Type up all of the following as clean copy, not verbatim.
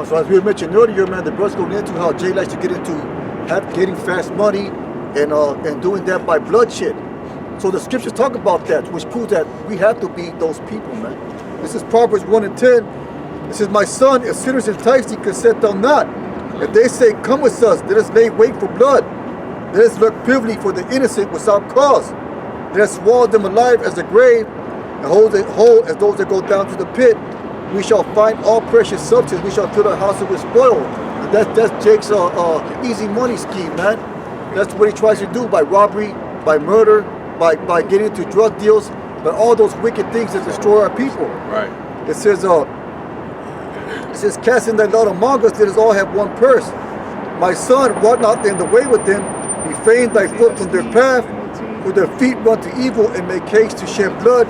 So as we mentioned earlier, man, the brother's going into how Jay likes to get into getting fast money and doing that by bloodshed. So the scriptures talk about that, which proves that we have to be those people, man. This is Proverbs 1 and 10. It says, my son, if sinners entice thee, consent thou not. If they say, come with us, let us lay wait for blood. Let us look privily for the innocent without cause. Let us swallow them alive as the grave, and hold it whole as those that go down to the pit. We shall find all precious substance. We shall fill our houses with spoil. And that's Jake's easy money scheme, man. That's what he tries to do by robbery, by murder, by getting into drug deals, but all those wicked things that destroy our people. Right. It says, casting thy lot among us, let us all have one purse. My son, walk not in the way with them. Refrain thy foot from their path, for their feet run to evil and make haste to shed blood.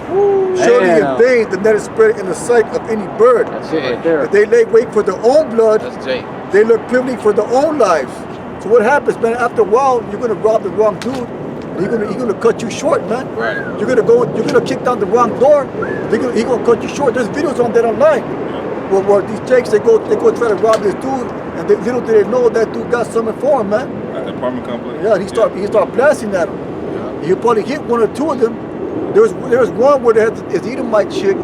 Surely in vain the net is spread in the sight of any bird. That's it right there. If they lay wait for their own blood, That's Jay. they look privily for their own lives. So what happens, man? After a while, you're gonna rob the wrong dude. He's gonna cut you short, man. Right. You're gonna kick down the wrong door. He's gonna cut you short. There's videos on that online. Where these Jakes they go try to rob this dude, and little do they know that dude got something for him, man. At the apartment complex. Yeah, he start blasting at him. He probably hit one or two of them. There was one where they had this Edomite chick.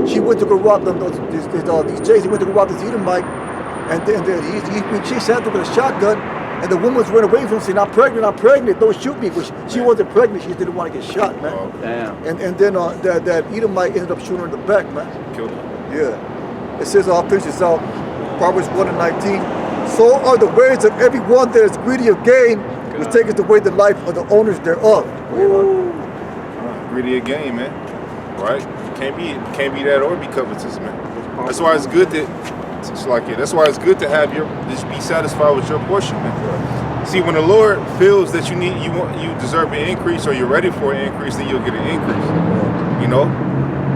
She went to go rob them. These Jakes. He went to go rob this Edomite, and then he chased after with a shotgun. And the woman's running away from him saying, I'm pregnant, don't shoot me. But she wasn't pregnant, she just didn't want to get shot, man. Oh, Damn. And then that Edomite ended up shooting her in the back, man. killed him. Yeah. It says, I'll finish this out. Proverbs 1 and 19. So are the ways of everyone that is greedy of gain, which taketh away the life of the owners thereof. Greedy of game, man. Right? Can't be that or be covetous, man. That's why it's good that that's why it's good to have just be satisfied with your portion, man. See, when the Lord feels that you deserve an increase or you're ready for an increase, then you'll get an increase. You know?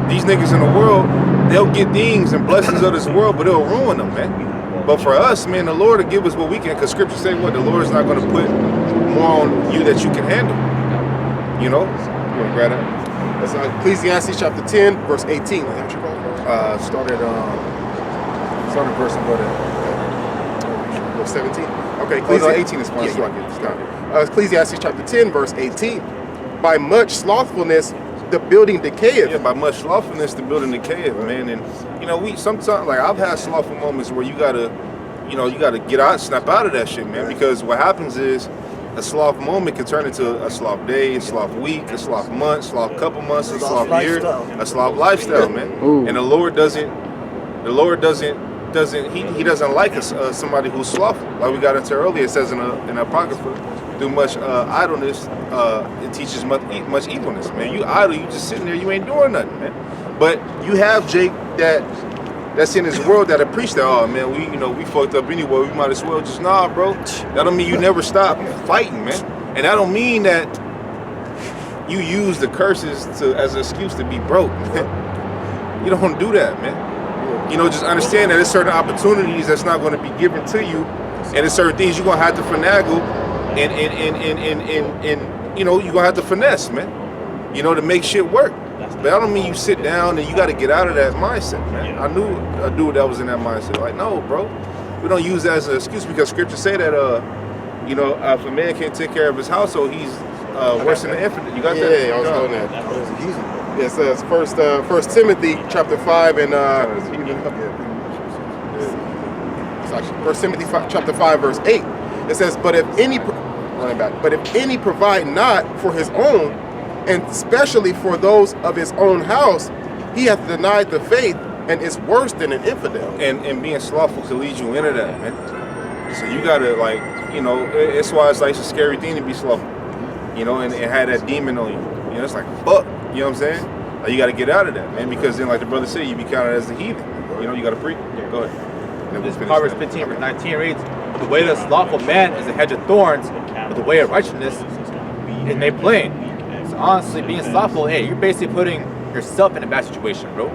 These niggas in the world, they'll get things and blessings of this world, but it'll ruin them, man. But for us, man, the Lord will give us what we can, because scripture say what? The Lord is not going to put more on you that you can handle. You know? You want to grab that? That's Ecclesiastes chapter 10, verse 18. Started verse and go to Verse 17. Okay, no, 18 is fine. Ecclesiastes chapter 10, verse 18. By much slothfulness, the building decayeth. Yeah, by much slothfulness, the building decayeth, man. And you know, we sometimes, like, I've had slothful moments where you gotta get out, snap out of that shit, man. Because what happens is a sloth moment can turn into a sloth day, a sloth week, a sloth month, sloth couple months, a sloth year, a sloth lifestyle, man. Ooh. And the Lord doesn't he doesn't like us, somebody who's slothful. Like we got into earlier, it says in Apocrypha, through much idleness, it teaches much evilness, man. You idle, you just sitting there, you ain't doing nothing, man. But you have Jake that's in this world that'll preach that, oh man, we fucked up anyway, we might as well just, nah, bro. That don't mean you never stop fighting, man. And that don't mean that you use the curses as an excuse to be broke, man. You don't do that, man. You know, just understand that there's certain opportunities that's not going to be given to you, and there's certain things you're going to have to finagle, and you know, you're going to have to finesse, man. You know, to make shit work. But I don't mean you sit down and you got to get out of that mindset, man. I knew a dude that was in that mindset. Like, no, bro, we don't use that as an excuse, because scripture say that, you know, if a man can't take care of his household, he's worse than the infant. You got that? Yeah, I was doing that. That was easy. Yeah, it says First Timothy chapter 5 and it's actually 1 Timothy chapter 5 verse 8. It says, but if any provide not for his own, and especially for those of his own house, he hath denied the faith and is worse than an infidel. And being slothful can lead you into that, man. So you gotta, like, you know, it's why it's like a scary thing to be slothful. You know, and have that demon on you. You know, it's like, fuck. You know what I'm saying? Like, you got to get out of that, man, because then, like the brother said, you be counted as the heathen. You know, you got to preach. Yeah, go ahead. This Proverbs 15, verse 19 reads, the way of the slothful man is a hedge of thorns, but the way of righteousness is made plain. So honestly, being slothful, hey, you're basically putting yourself in a bad situation, bro.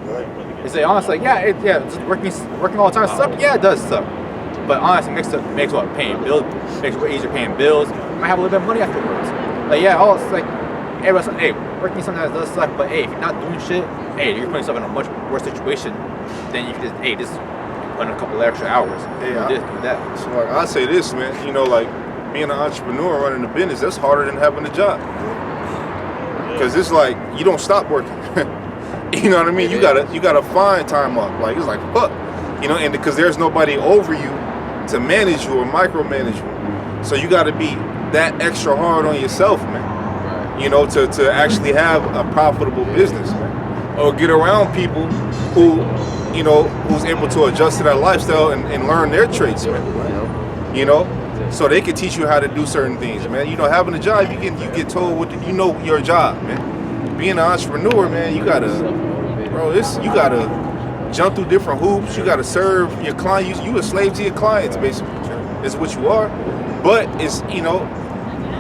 You say, honestly, like, just working all the time suck? Yeah, it does suck. But honestly, makes what? Paying bills, makes it easier paying bills. You might have a little bit of money afterwards. Like, yeah, it's like, hey, working sometimes does suck, but hey, if you're not doing shit, hey, you're putting yourself in a much worse situation than you can just, hey, just put in a couple extra hours. Yeah, Do this, do that. So like I say this, man, you know, like being an entrepreneur running a business, that's harder than having a job. Cause it's like you don't stop working. You know what I mean? You gotta find time off. Like it's like fuck. You know, and because there's nobody over you to manage you or micromanage you. So you gotta be that extra hard on yourself, man. You know, to actually have a profitable business, man. Or get around people who, you know, who's able to adjust to that lifestyle and learn their traits, man. You know? So they can teach you how to do certain things, man. You know, having a job, you get told what you know your job, man. Being an entrepreneur, man, you gotta jump through different hoops. You gotta serve your clients. You a slave to your clients, basically. It's what you are. But it's, you know,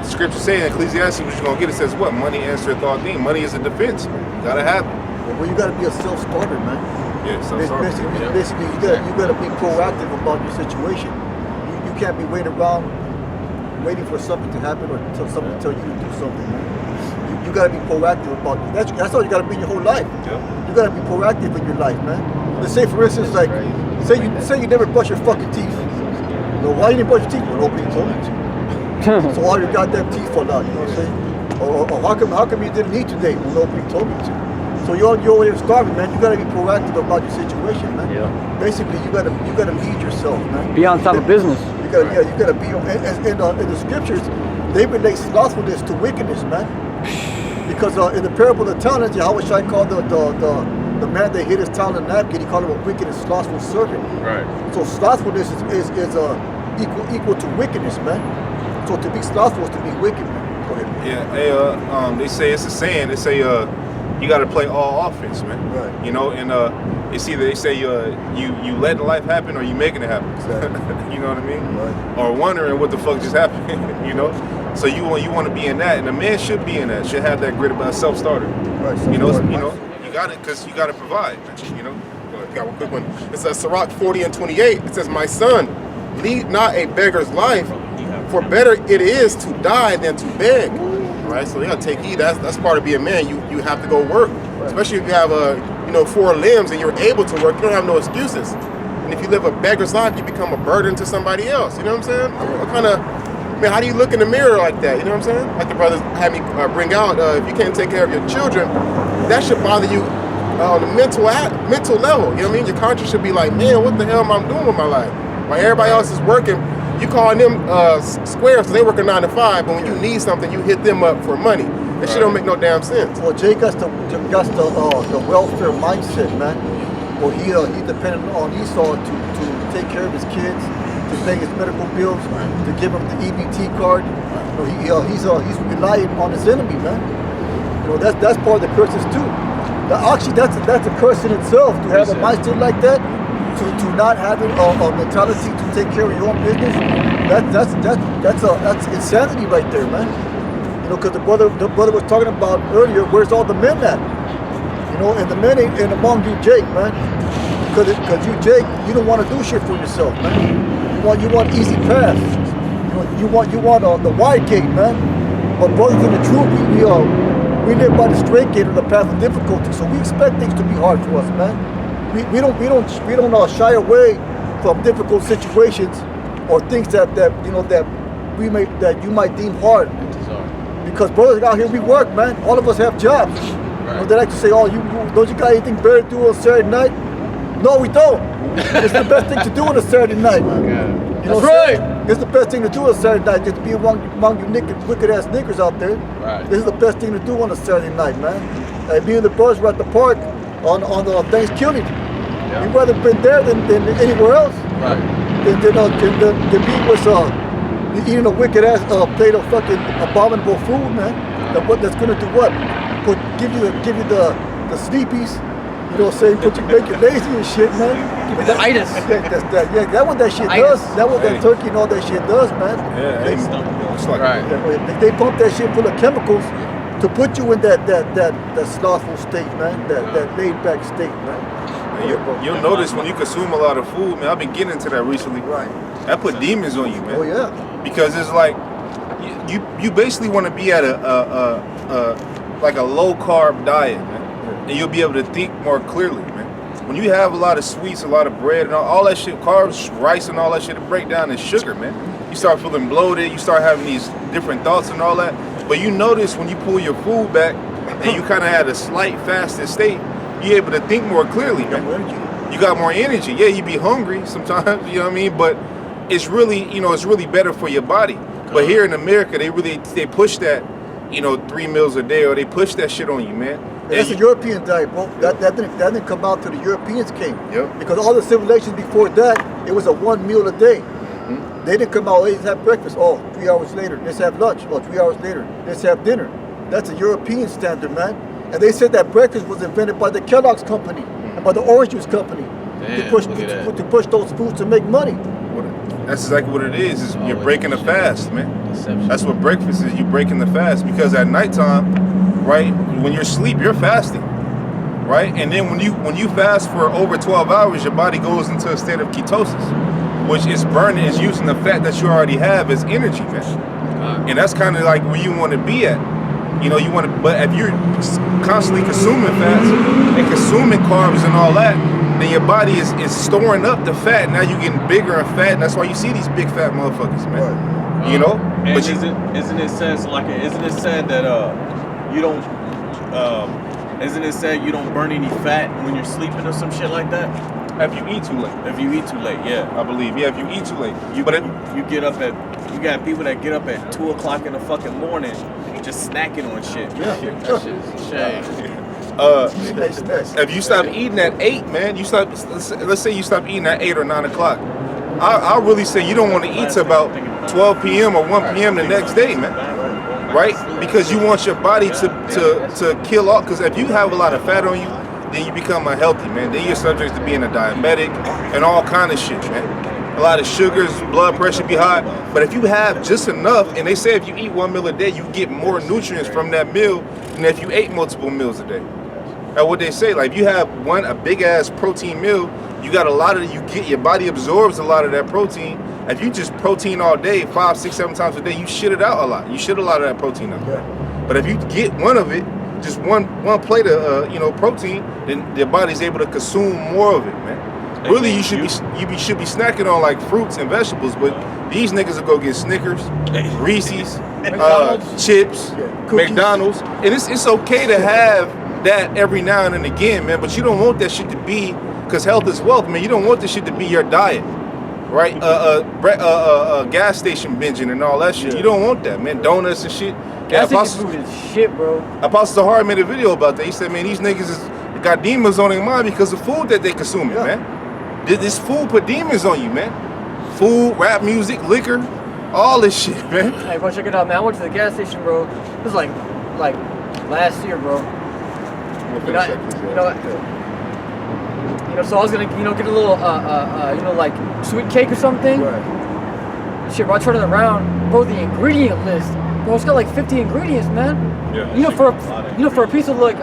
scripture saying in Ecclesiastes, what you're gonna get, it says what? Money answereth all things. Money is a defense, man. You gotta have it. Well, you gotta be a self-starter, man. Yeah, self-starter. Basically, you gotta be proactive about your situation. You can't be waiting around, waiting for something to happen or until somebody tell you to do something, man. You gotta be proactive about it. That's all you gotta be in your whole life. Yeah. You gotta be proactive in your life, man. Let's say, for instance, like, say you never brush your fucking teeth. You know, why you didn't brush your teeth? Well, nobody told you to. So all your goddamn teeth fall out, you know what I'm saying? Or how come you didn't eat today? Well, nobody told you to. So you're over there starving, man. You gotta be proactive about your situation, man. Yeah. Basically, you gotta lead yourself, man. Be on top of business. You gotta be on. In the scriptures, they relate slothfulness to wickedness, man. Because in the parable of the talents, Yahweh Shai called the man that hid his talent in a napkin, he called him a wicked and slothful servant. Right. So slothfulness is equal to wickedness, man. So to be slothful is to be wicked, man. Go ahead. Yeah, they say it's a saying. They say you got to play all offense, man. Right. You know, and it's either they say you letting life happen or you making it happen. Exactly. You know what I mean? Right. Or wondering what the fuck just happened. You know. So you want to be in that, and a man should be in that. Should have that grit about self-starter. Right. You know. Self-starter. You got it because you got to provide. Man, you know. Got one quick one. It says Sirach 40:28. It says, "My son, lead not a beggar's life, for better it is to die than to beg." Right. So you gotta take heed. That's part of being a man. You have to go work, especially if you have 4 limbs and you're able to work. You don't have no excuses. And if you live a beggar's life, you become a burden to somebody else. You know what I'm saying? What kind of man? How do you look in the mirror like that? You know what I'm saying? Like the brothers had me bring out. If you can't take care of your children, that should bother you on the mental level. You know what I mean? Your conscience should be like, man, what the hell am I doing with my life? While everybody else is working, you calling them squares because they work a 9 to 5, but when you need something, you hit them up for money. That shit don't make no damn sense. Well, Jay got the welfare mindset, man. Well, he depended on Esau to take care of his kids, to pay his medical bills, to give him the EBT card. You know, he's relying on his enemy, man. You know, that's part of the curses too. Actually, that's a curse in itself to have a mindset like that. To not having a mentality to take care of your own business, that's insanity right there, man. You know, because the brother was talking about earlier, where's all the men at? You know, and the men ain't among you, Jake, man. Because you, Jake, you don't want to do shit for yourself, man. You want easy path. You want the wide gate, man. But brothers in the truth, we live by the straight gate or the path of difficulty, so we expect things to be hard for us, man. We don't shy away from difficult situations or things that you might deem hard. Because brothers out here, we work, man. All of us have jobs. You know, they like to say, "Oh, don't you got anything better to do on Saturday night?" No, we don't. It's the best thing to do on a Saturday night. You know, That's right. It's the best thing to do on a Saturday night. Just to be among you wicked ass niggas out there. Right. This is the best thing to do on a Saturday night, man. Me and the brothers were at the park on Thanksgiving. Yeah. We'd rather been there than anywhere else. Right. Than be with eating a wicked ass plate of fucking abominable food, man. That's gonna do what? Give you the sleepies. You know what I'm saying? Make you lazy and shit, man. Give me the itis. That what that shit does. That what that turkey and all that shit does, man. Yeah, it's like Right. They pump that shit full of chemicals to put you in that slothful state, man. That laid back state, man. You'll notice when you consume a lot of food, man. I've been getting into that recently. Right. That put demons on you, man. Oh yeah. Because it's like you basically want to be at like a low carb diet, man, and you'll be able to think more clearly, man. when you have a lot of sweets, a lot of bread, and all that shit, carbs, rice, and all that shit, to break down is sugar, man. You start feeling bloated. You start having these different thoughts and all that. But you notice when you pull your food back and you kind of had a slight fasted state, you're able to think more clearly, man. You got more energy. Yeah, you be hungry sometimes, you know what I mean? But it's really, it's really better for your body. But here in America, they push that, 3 meals a day, or they push that shit on you, man. That's a European diet, bro. That didn't come out till the Europeans came. Yep. Because all the civilizations before that, it was a 1 meal a day. They didn't come out, let's have breakfast. Oh, 3 hours later, let's have lunch. Oh, 3 hours later, let's have dinner. That's a European standard, man. And they said that breakfast was invented by the Kellogg's company and by the Orange Juice company to push those foods to make money. That's exactly what it is you're breaking the fast, man. That's what breakfast is. You're breaking the fast because at nighttime, right, when you're asleep, you're fasting, right? And then when you fast for over 12 hours, your body goes into a state of ketosis, which is burning, is using the fat that you already have as energy, man. And that's kind of like where you want to be at. You want to, but if you're constantly consuming fats and consuming carbs and all that, then your body is storing up the fat. Now you're getting bigger and fat, and that's why you see these big fat motherfuckers, man. And but isn't it said that you don't isn't it said you don't burn any fat when you're sleeping or some shit like that? If you eat too late. If you eat too late, yeah. I believe, yeah, if you eat too late. You get up at, you got people that get up at 2 o'clock in the fucking morning just snacking on shit. That shit's a shame. If you stop eating at 8, man, let's say you stop eating at 8 or 9 o'clock. I really say you don't want to eat till about 12 p.m. or 1 p.m. the next day, man. Right? Because you want your body to kill off. Because if you have a lot of fat on you, then you become unhealthy, man. Then you're subject to being a diabetic and all kind of shit, man. A lot of sugars, blood pressure be high. But if you have just enough, and they say if you eat 1 meal a day, you get more nutrients from that meal than if you ate multiple meals a day. That's what they say. Like if you have a big ass protein meal, you got a lot of your body absorbs a lot of that protein. If you just protein all day, 5, 6, 7 times a day, you shit it out a lot. You shit a lot of that protein out. Yeah. But if you get one of it, just one plate of protein, then your body's able to consume more of it, man. Really, you should be snacking on like fruits and vegetables, but these niggas will go get Snickers, Reese's, chips, McDonald's, and it's okay to have that every now and again, man. But you don't want that shit to be, because health is wealth, man. You don't want this shit to be your diet, right? Gas station binging and all that shit. You don't want that, man. Donuts and shit. Gas station food is shit, bro. Apostle Zahar made a video about that. He said, man, these niggas got demons on their mind because of food that they consuming, man. This food put demons on you, man. Food, rap music, liquor, all this shit, man. Hey, bro, check it out, man. I went to the gas station, bro. It was like last year, bro. So I was gonna, get a little, like sweet cake or something. Right. Shit, bro, I turned it around, bro. The ingredient list, bro, it's got like 50 ingredients, man. Yeah. For a piece of like,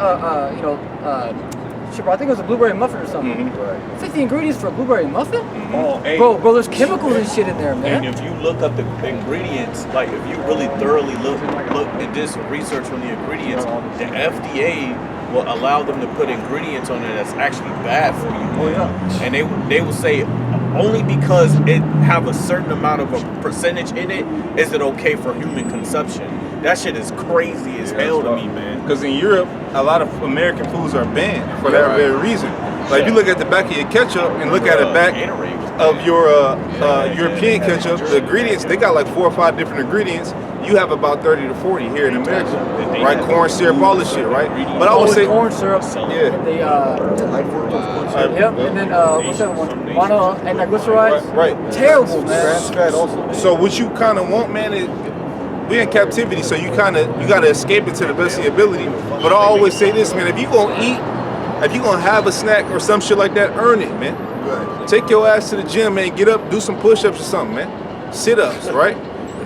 shit, bro, I think it was a blueberry muffin or something. Right. 50 ingredients for a blueberry muffin? Oh, hey. Bro, there's chemicals and shit in there, man. And if you look up the ingredients, like if you really thoroughly look and did some research on the ingredients, the FDA will allow them to put ingredients on there that's actually bad for you. Oh, yeah. And they will say only because it have a certain amount of a percentage in it is it okay for human consumption. That shit is crazy as hell to me, man. Because in Europe, a lot of American foods are banned for that very reason. Like if you look at the back of your ketchup and look at the back of your European ketchup, the ingredients, they got like 4 or 5 different ingredients. You have about 30 to 40 here in America, right? Corn syrup, all this shit, right? But I would say corn syrup. Yeah. And they yep. And then what's that one? Mono and triglycerides. Right. Terrible, man. Trans fat also. So what you kind of want, man, is we're in captivity, so you gotta escape it to the best of your ability. But I always say this, man: if you gonna eat, if you gonna have a snack or some shit like that, earn it, man. Right. Take your ass to the gym, man. Get up, do some push-ups or something, man. Sit-ups, right?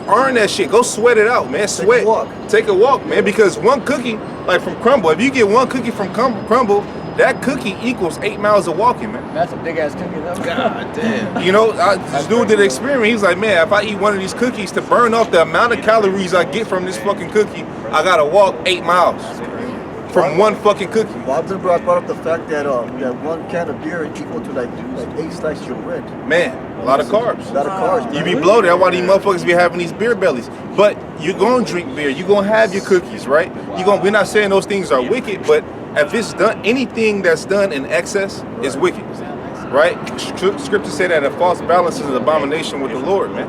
Earn that shit. Go sweat it out, man. Sweat. Take a walk, man. Because one cookie, like from Crumble, if you get one cookie from Crumble, that cookie equals 8 miles of walking, man. That's a big ass cookie, though. God damn. This dude did an experiment. He was like, man, if I eat one of these cookies to burn off the amount of calories I get from this fucking cookie, I gotta walk 8 miles. from one fucking cookie. Well, I remember I brought up the fact that that one can of beer is equal to like 8 slices of bread. Man, a lot of carbs. A lot of carbs. You man. be bloated. That's why these motherfuckers be having these beer bellies. But you're gonna drink beer. You're gonna have your cookies, right? We're not saying those things are wicked, but if it's done, anything that's done in excess is wicked, right? Scripture say that a false balance is an abomination with the Lord, man.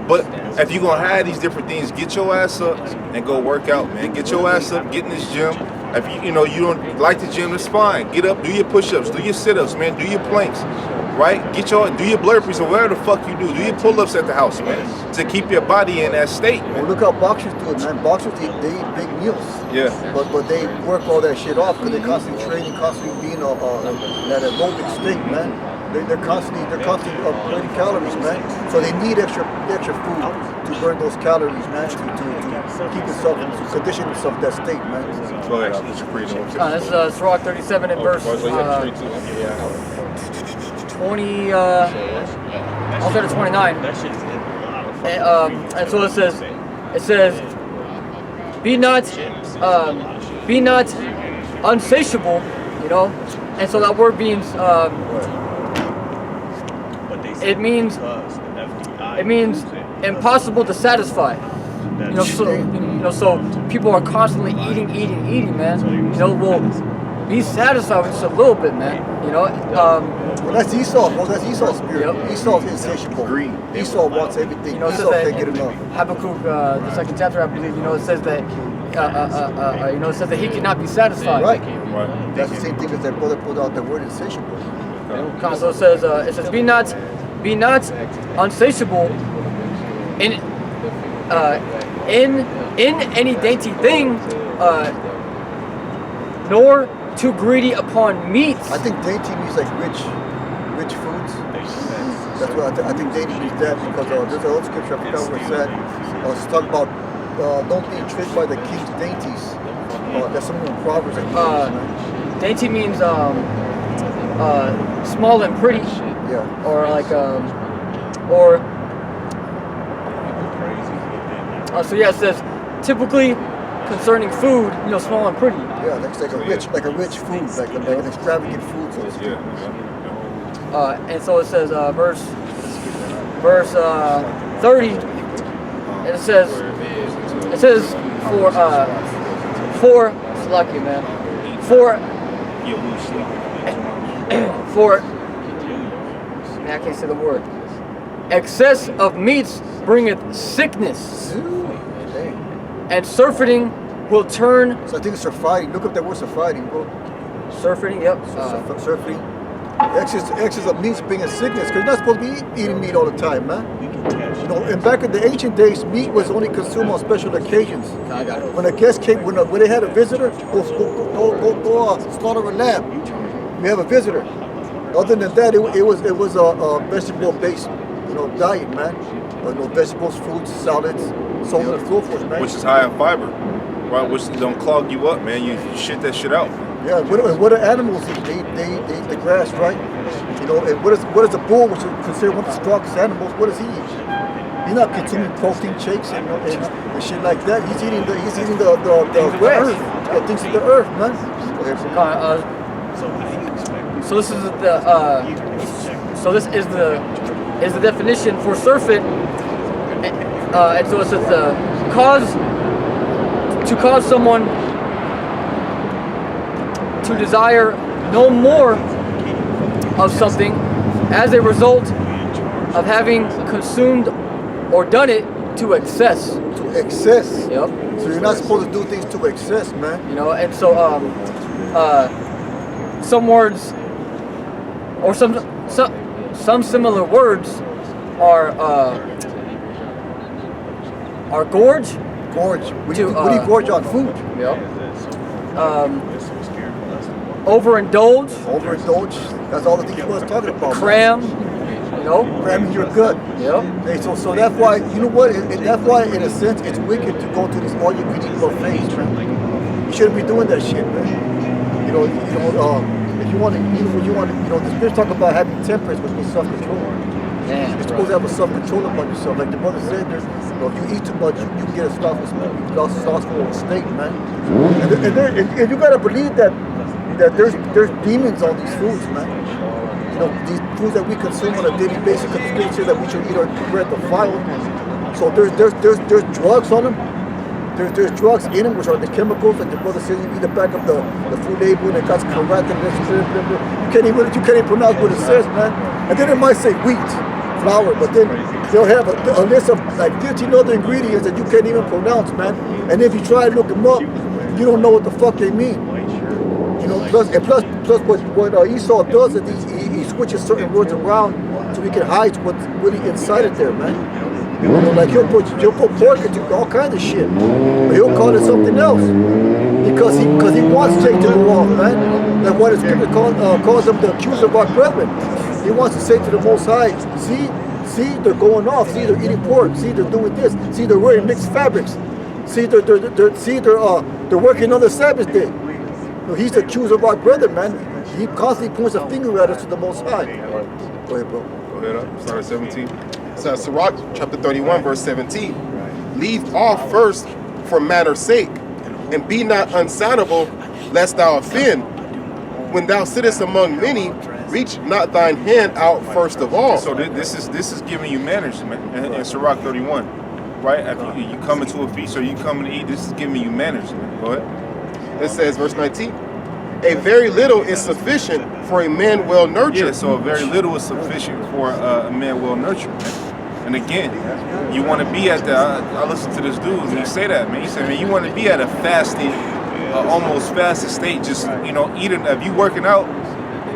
But if you're gonna have these different things, get your ass up and go work out, man. Get your ass up, get in this gym. If you know you don't like the gym, that's fine. Get up, do your push-ups, do your sit-ups, man. Do your planks, right? Do your burpees or whatever the fuck you do. Do your pull-ups at the house, man, to keep your body in that state, Well, man. look how boxers do it, man. Boxers, they eat big meals. Yeah. But they work all that shit off because they're constantly training, constantly being at a aerobic state, man. They're constantly burning calories, man. So they need extra food to burn those calories, man, to keep themselves, to condition themselves in that state, man. Go ahead, I'll just read it. This is Sirach 37 and verse 20. I'll start at 29. And so it says, be not unsatiable, you know. And so that word means it means impossible to satisfy. So people are constantly eating, man. You know, well, be satisfied with just a little bit, man. You know, Well, that's Esau. Well, that's Esau's spirit. Yep. Esau's insatiable. Esau wants everything. you know, it says Esau that can't get enough. Habakkuk, the second chapter, I believe. You know, it says that it says that he cannot be satisfied. Right. Right. That's the same thing as that brother pulled out the word insatiable. So it says, be not unsatiable in any dainty thing, nor too greedy upon meats. I think dainty means like rich foods. That's what I think dainty means that because there's an old scripture, I forgot where it's at. It's talking about don't be tricked by the king's dainties. That's some of the Proverbs. Dainty means small and pretty, Yeah. or like so yeah, it says typically concerning food, you know, small and pretty. Yeah, that's like a rich food, like an extravagant food. So to speak. And so it says verse 30. And it says for it's lucky, man. For man, I can't say the word. Excess of meats bringeth sickness, Dang. and surfeiting will turn So I think it's surfeiting. Look up that word surfeiting, bro. surfeiting. Yep. Surfeiting. Excess of meats bringing sickness, because you're not supposed to be eating meat all the time, man. You know, and back in the ancient days, meat was only consumed on special occasions. I got it. When a guest came, when they had a visitor, go slaughter a lamb. We have a visitor. Other than that, it was a vegetable-based, you know, diet, man. You know, vegetables, fruits, salads, so on and so forth, man. Which is high in fiber, right? Which don't clog you up, man. You shit that shit out. Yeah, what are animals eat? They eat the grass, right? You know, and what is a bull, which is considered one of the strongest animals? What does he eat? He's not consuming protein shakes and shit like that. He's eating the grass. earth, the things of the earth, man. So this is the definition for surfeit, and so it says to cause someone to desire no more of something as a result of having consumed or done it to excess. To excess. Yep. So you're not supposed to do things to excess, man. You know, and so some words or some similar words are gorge. Gorge. What do you gorge on food? Yep. Overindulge. Overindulge. That's all the things you was talking about. Cram. You know. Cramming your gut. Yep. Hey, so that's why, you know what? That's why, in a sense, it's wicked to go to this all-you-can-eat buffets, man. You shouldn't be doing that shit, man. You know, if you want to, the scriptures talk about having temperance, which means self-control. Damn, You're bro. supposed to have a self-control upon yourself. Like the brother said, if you eat too much, you get a slothful state, man. And you gotta believe that there's demons on these foods, man. You know, these foods that we consume on a daily basis, because the scripture says that we should eat our bread defiled. So there's drugs on them. There's drugs in them, which are the chemicals. Like the brother said, you read the back of the food label, and it got correct and you can't even pronounce what it says, man. And then it might say wheat, flour, but then they'll have a list of like 15 other ingredients that you can't even pronounce, man. And if you try to look them up, you don't know what the fuck they mean. You know, plus what Esau does is he switches certain words around so he can hide what's really inside it there, man. You know, like he'll put pork into all kinds of shit, but he'll call it something else because he wants Jake to go off, man. Like what his scripture calls him the accuser of our brethren. He wants to say to the Most High, see, they're going off. See, they're eating pork. See, they're doing this. See, they're wearing mixed fabrics. See, they're working on the Sabbath day. No, he's the accuser of our brother, man. He constantly points a finger at us to the Most High. Go ahead, bro. Go ahead up. Start at 17. So Sirach chapter 31, verse 17. Leave off first for manner's sake, and be not unsoundable, lest thou offend. When thou sittest among many, reach not thine hand out first of all. So this is giving you manners, man. In Sirach 31, right? After you come into a feast or you come to eat, this is giving you manners, man. Go ahead. It says, verse 19. A very little is sufficient for a man well nurtured. Yeah, so a very little is sufficient for a man well nurtured, man. And again, you want to be at the. I listen to this dude and he say that, man. He said, man, you want to be at a fasted, almost fasted state. Just eating. If you working out,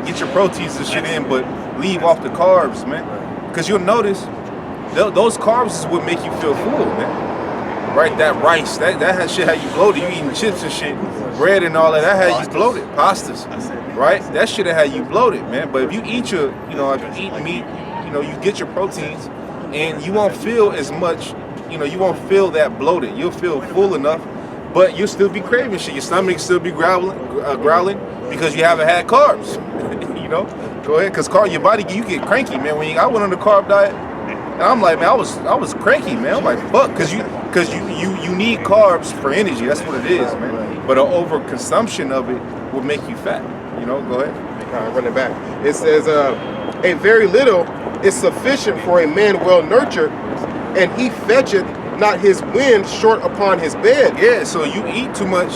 get your proteins and shit in, but leave off the carbs, man. Because you'll notice those carbs is what make you feel full, man. Right? That rice, that shit how you bloated. You eating chips and shit, bread and all that. That how you bloated. Pastas, right? That shit how you bloated, man. But if you eat if you eat meat, you get your proteins. And you won't feel as much, you won't feel that bloated. You'll feel full enough, but you'll still be craving shit. Your stomach still be growling because you haven't had carbs. Go ahead, because your body, you get cranky, man. I went on the carb diet, and I'm like, man, I was cranky, man. I'm like, fuck, because you need carbs for energy. That's what it is, man. But an overconsumption of it will make you fat. Go ahead. Run it back. It says, a very little is sufficient for a man well nurtured, and he fetcheth not his wind short upon his bed. Yeah, so you eat too much,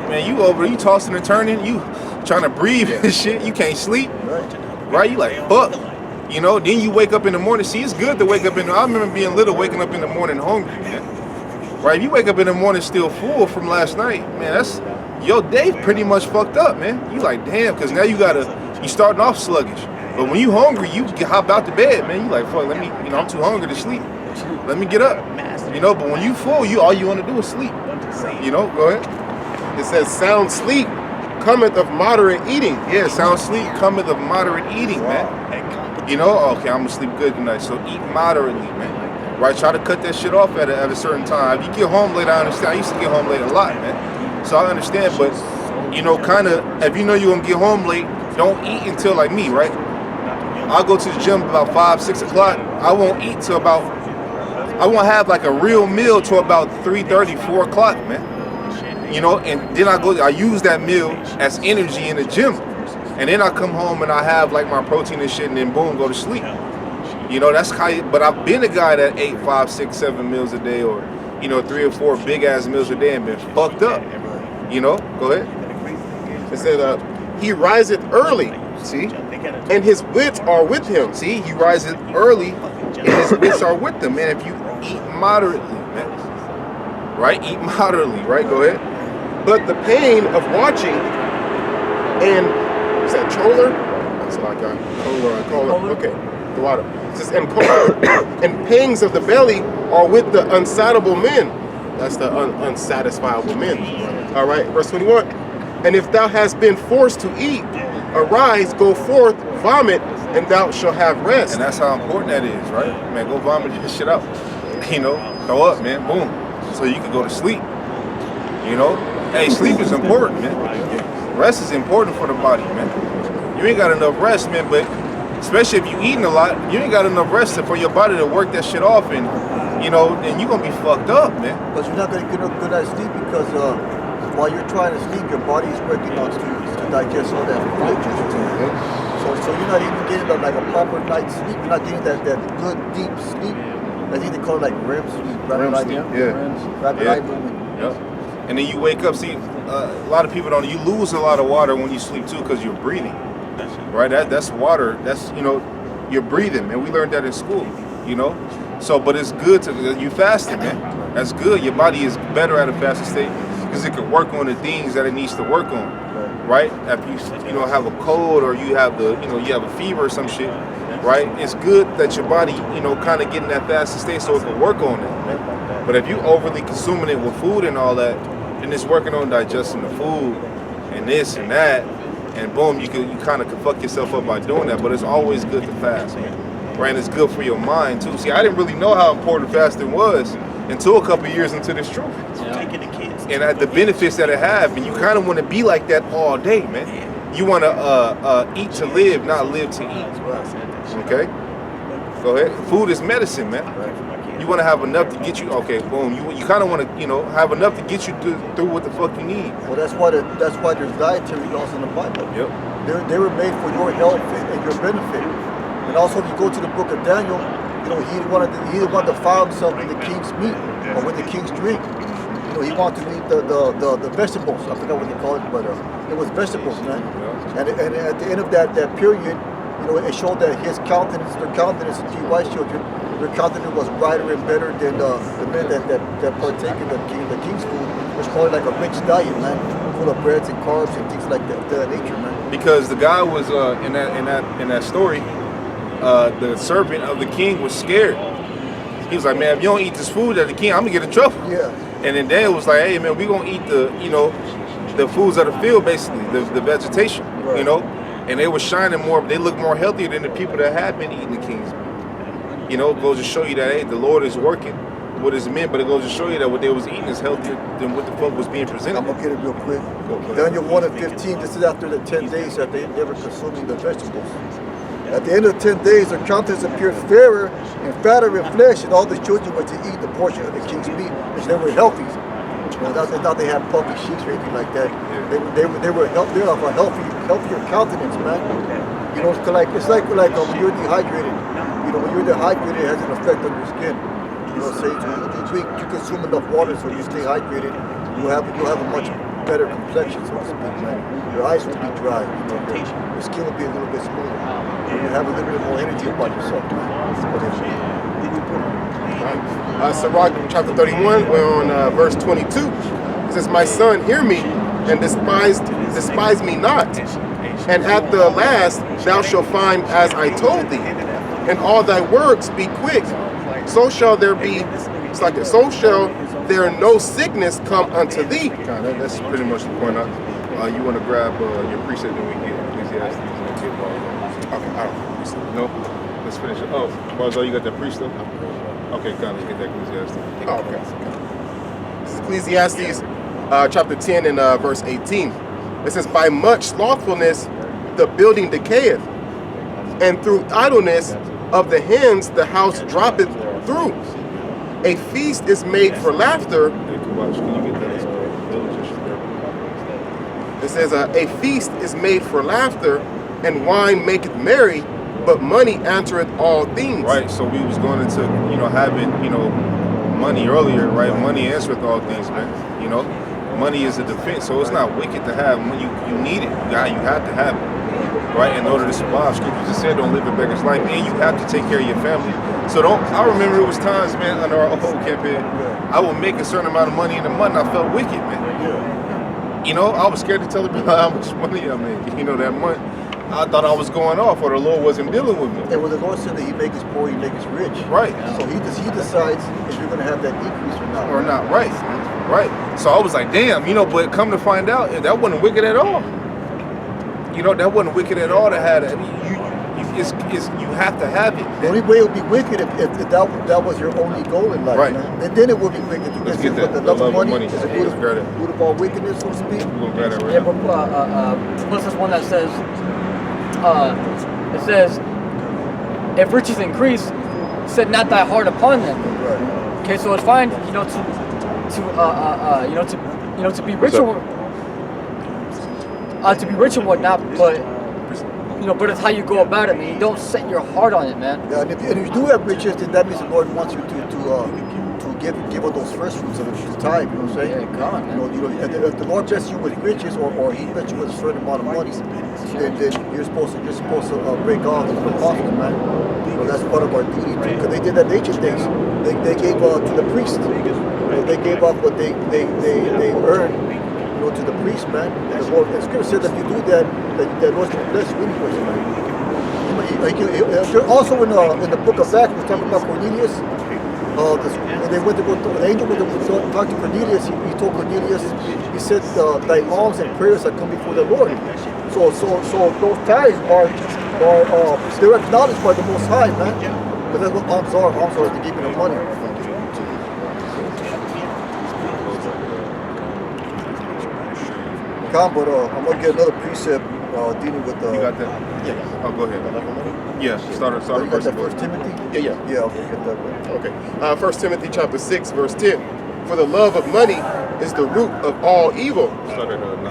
man. You tossing and turning, you trying to breathe and shit. You can't sleep, right? You like fuck, Then you wake up in the morning. See, it's good to wake up I remember being little, waking up in the morning hungry, man. Right? If you wake up in the morning still full from last night, man, that's your day pretty much fucked up, man. You like damn, because now you starting off sluggish. But when you hungry, you hop out the bed, man. You like, fuck, let me, I'm too hungry to sleep. Let me get up. But when you full, all you want to do is sleep. Go ahead. It says, sound sleep cometh of moderate eating. Yeah, sound sleep cometh of moderate eating, man. Okay, I'm going to sleep good tonight. So eat moderately, man. Right? Try to cut that shit off at a certain time. If you get home late, I understand. I used to get home late a lot, man. So I understand, but, kind of, if you're going to get home late, don't eat until like me, right? I'll go to the gym about 5, 6 o'clock. I won't eat till I won't have like a real meal till about 3:30, 4 o'clock, man. And then I use that meal as energy in the gym. And then I come home and I have like my protein and shit and then boom, go to sleep. That's how but I've been a guy that ate 5, 6, 7 meals a day or, 3 or 4 big ass meals a day and been fucked up. Go ahead. It said, he riseth early. See? And his wits are with him. See, he rises early and his wits are with him, man. If you eat moderately, man. Right? Eat moderately, right? Go ahead. But the pain of watching and, is that choler? That's like a cola. Okay, the water. It says, and choler and pangs of the belly are with the unsatisfiable men. That's the unsatisfiable men. All right, verse 21. And if thou hast been forced to eat, arise, go forth, vomit, and thou shalt have rest. And that's how important that is, right? Man, go vomit this shit out. Throw up, man, boom. So you can go to sleep. Hey, sleep is important, man. Rest is important for the body, man. You ain't got enough rest, man, but Especially if you eating a lot, you ain't got enough rest for your body to work that shit off, and you know, then you gonna be fucked up, man. Because you're not going to get a good night's sleep because while you're trying to sleep, your body is working on to digest all that food that you're eating. So you're not even getting like a proper night's sleep. You're not getting that good deep sleep. I think they call it like REM sleep, rapid eye movement. Rapid eye movement. Yep. And then you wake up. See, a lot of people don't. You lose a lot of water when you sleep too because you're breathing. Right. That's water. That's you're breathing, man. We learned that in school. So, but it's good you fasting, man. That's good. Your body is better at a fasted state because it can work on the things that it needs to work on, right? If you have a cold or you have you have a fever or some shit, right? It's good that your body, kind of getting that fasted state so it can work on it, man. But if you overly consuming it with food and all that, and it's working on digesting the food and this and that, and boom, you kind of can fuck yourself up by doing that. But it's always good to fast, man. Right, and it's good for your mind too. See, I didn't really know how important fasting was until a couple years into this truth. And the benefits that it have, and you kind of want to be like that all day, man. You want to eat to live, not live to eat. Okay? Go ahead. Food is medicine, man. You want to have enough to get you. Okay, boom. You kind of want to, have enough to get you through what the fuck you need. Well, that's why there's dietary laws in the Bible. Yep. They were made for your health and your benefit. And also, if you go to the book of Daniel, he didn't want to defile himself with the king's meat or with the king's drink. He wanted to eat the vegetables. I forgot what they call it, but it was vegetables, man. And at the end of that period, it showed that their countenance, the three wise children, their countenance was brighter and better than the men that partake in the king's food, which called it like a rich diet, man, full of breads and carbs and things like that nature, man. Because the guy was in that story. The servant of the king was scared. He was like, man, if you don't eat this food at the king, I'm gonna get in trouble. Yeah. And then Daniel was like, hey man, we gonna eat the foods of the field, basically, the vegetation, Right. And they were shining more, they look more healthier than the people that have been eating the king's meat. It goes to show you that, hey, the Lord is working with his men, but it goes to show you that what they was eating is healthier than what the fuck was being presented. I'm going to get it real quick. Daniel 1 and 15, this is after the 10 days that they were consuming the vegetables. At the end of the 10 days, their countenance appeared fairer and fatter in flesh, and all the children were to eat the portion of the king's meat, which they were healthy. Not they had puffy cheeks or anything like that. They were of a healthier countenance, man. It's like when you're dehydrated. When you're dehydrated, it has an effect on your skin. Say you consume enough water so you stay hydrated, you'll have a much better complexion, so to speak, man. Your eyes will be dry. Your skin will be a little bit smoother. You have a little bit more energy about yourself, Sirach chapter 31, we're on verse 22. It says, my son, hear me, and despise me not. And at the last thou shalt find as I told thee, and all thy works be quick. So shall there no sickness come unto thee. That's pretty much the point. You want to grab your precept and we get Ecclesiastes and get Okay, I don't know. No? Let's finish it. Oh, Barzo, you got that precept? Okay, let's get that Ecclesiastes. Oh, okay. This is Ecclesiastes chapter 10 and verse 18. It says, by much slothfulness the building decayeth, and through idleness of the hands the house droppeth through. A feast is made for laughter. Hey, Kawash, can you get that? It says, a feast is made for laughter, and wine maketh merry, but money answereth all things. Right, so we was going into, having, money earlier, right? Money answereth all things, man. Money is a defense, so it's not wicked to have money. You need it. You have to have it, right? In order to survive. Scripture just said, don't live a beggar's life, and you have to take care of your family. So I remember it was times, man, under our old campaign, I would make a certain amount of money in a month, and I felt wicked, man. I was scared to tell people how much money I made, that month. I thought I was going off, or the Lord wasn't dealing with me. And when the Lord said that He make us poor, He make us rich. Right. So He decides if you're going to have that decrease or not. Or not, right. So I was like, damn, but come to find out, that wasn't wicked at all. That wasn't wicked at all to have that. You have to have it. The only way it would be wicked if that was your only goal in life. Right. Man. And then it would be wicked. Let's get that. The love of money is Let's a root grab that. of all wickedness, so to speak. We're going to grab that right Yeah, now. but plus this one that says, it says, if riches increase, set not thy heart upon them. Right. Okay, so it's fine, to be rich or whatnot, but but it's how you go about it, man. You don't set your heart on it, man. Yeah, and if you do have riches, then that means the Lord wants you to give up those first fruits of His time. You know what I'm saying? Yeah, God, man. If the Lord blesses you with riches, or He blesses you with a certain amount of money, then you're supposed to break off the apostles, man. That's part of our duty too, because they did that in ancient days. They gave to the priest. They gave up what they earned, to the priest, man. And the Lord, the Scripture said that if you do that, that Lord's going to bless you anyways, man. Also in the book of Acts, we're talking about Cornelius. When they went to go, the angel went to talk to Cornelius. He told Cornelius, he said, "Thy alms and prayers are come before the Lord." So those tithes they're acknowledged by the Most High, man. But that's what alms are. Alms are to give you the money. But I'm gonna get another precept dealing with You got that? Yeah. Oh, go ahead. Yeah, start you got first. that First Timothy? Yeah. Yeah, I'll get that one. Okay. 1 Timothy chapter 6, verse 10. For the love of money is the root of all evil. Start at 9.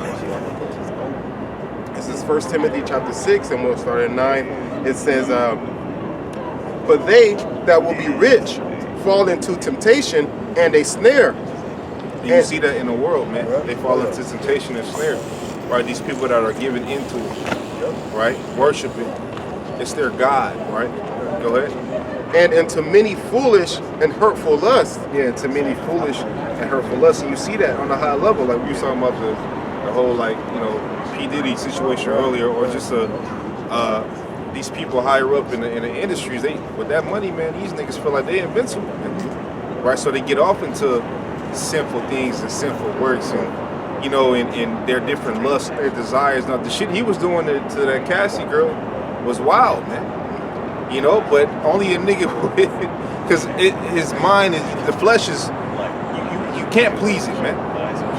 This is 1 Timothy chapter 6, and we'll start at 9. It says, but they that will be rich fall into temptation and a snare. And you see that in the world, man. They fall into temptation and snare. Right? These people that are given into it, right? Worshiping. It's their God, right? Go ahead. And into many foolish and hurtful lusts. Yeah, to many foolish and hurtful lusts. And you see that on a high level, like we were talking about the whole, P. Diddy situation earlier, or just these people higher up in the industries. With that money, man, these niggas feel like they invincible, man. Right? So they get off into sinful things and sinful works, and in their different lusts, their desires. Now, the shit he was doing to that Cassie girl was wild, man. But only a nigga because his mind is, the flesh is, you can't please it, man.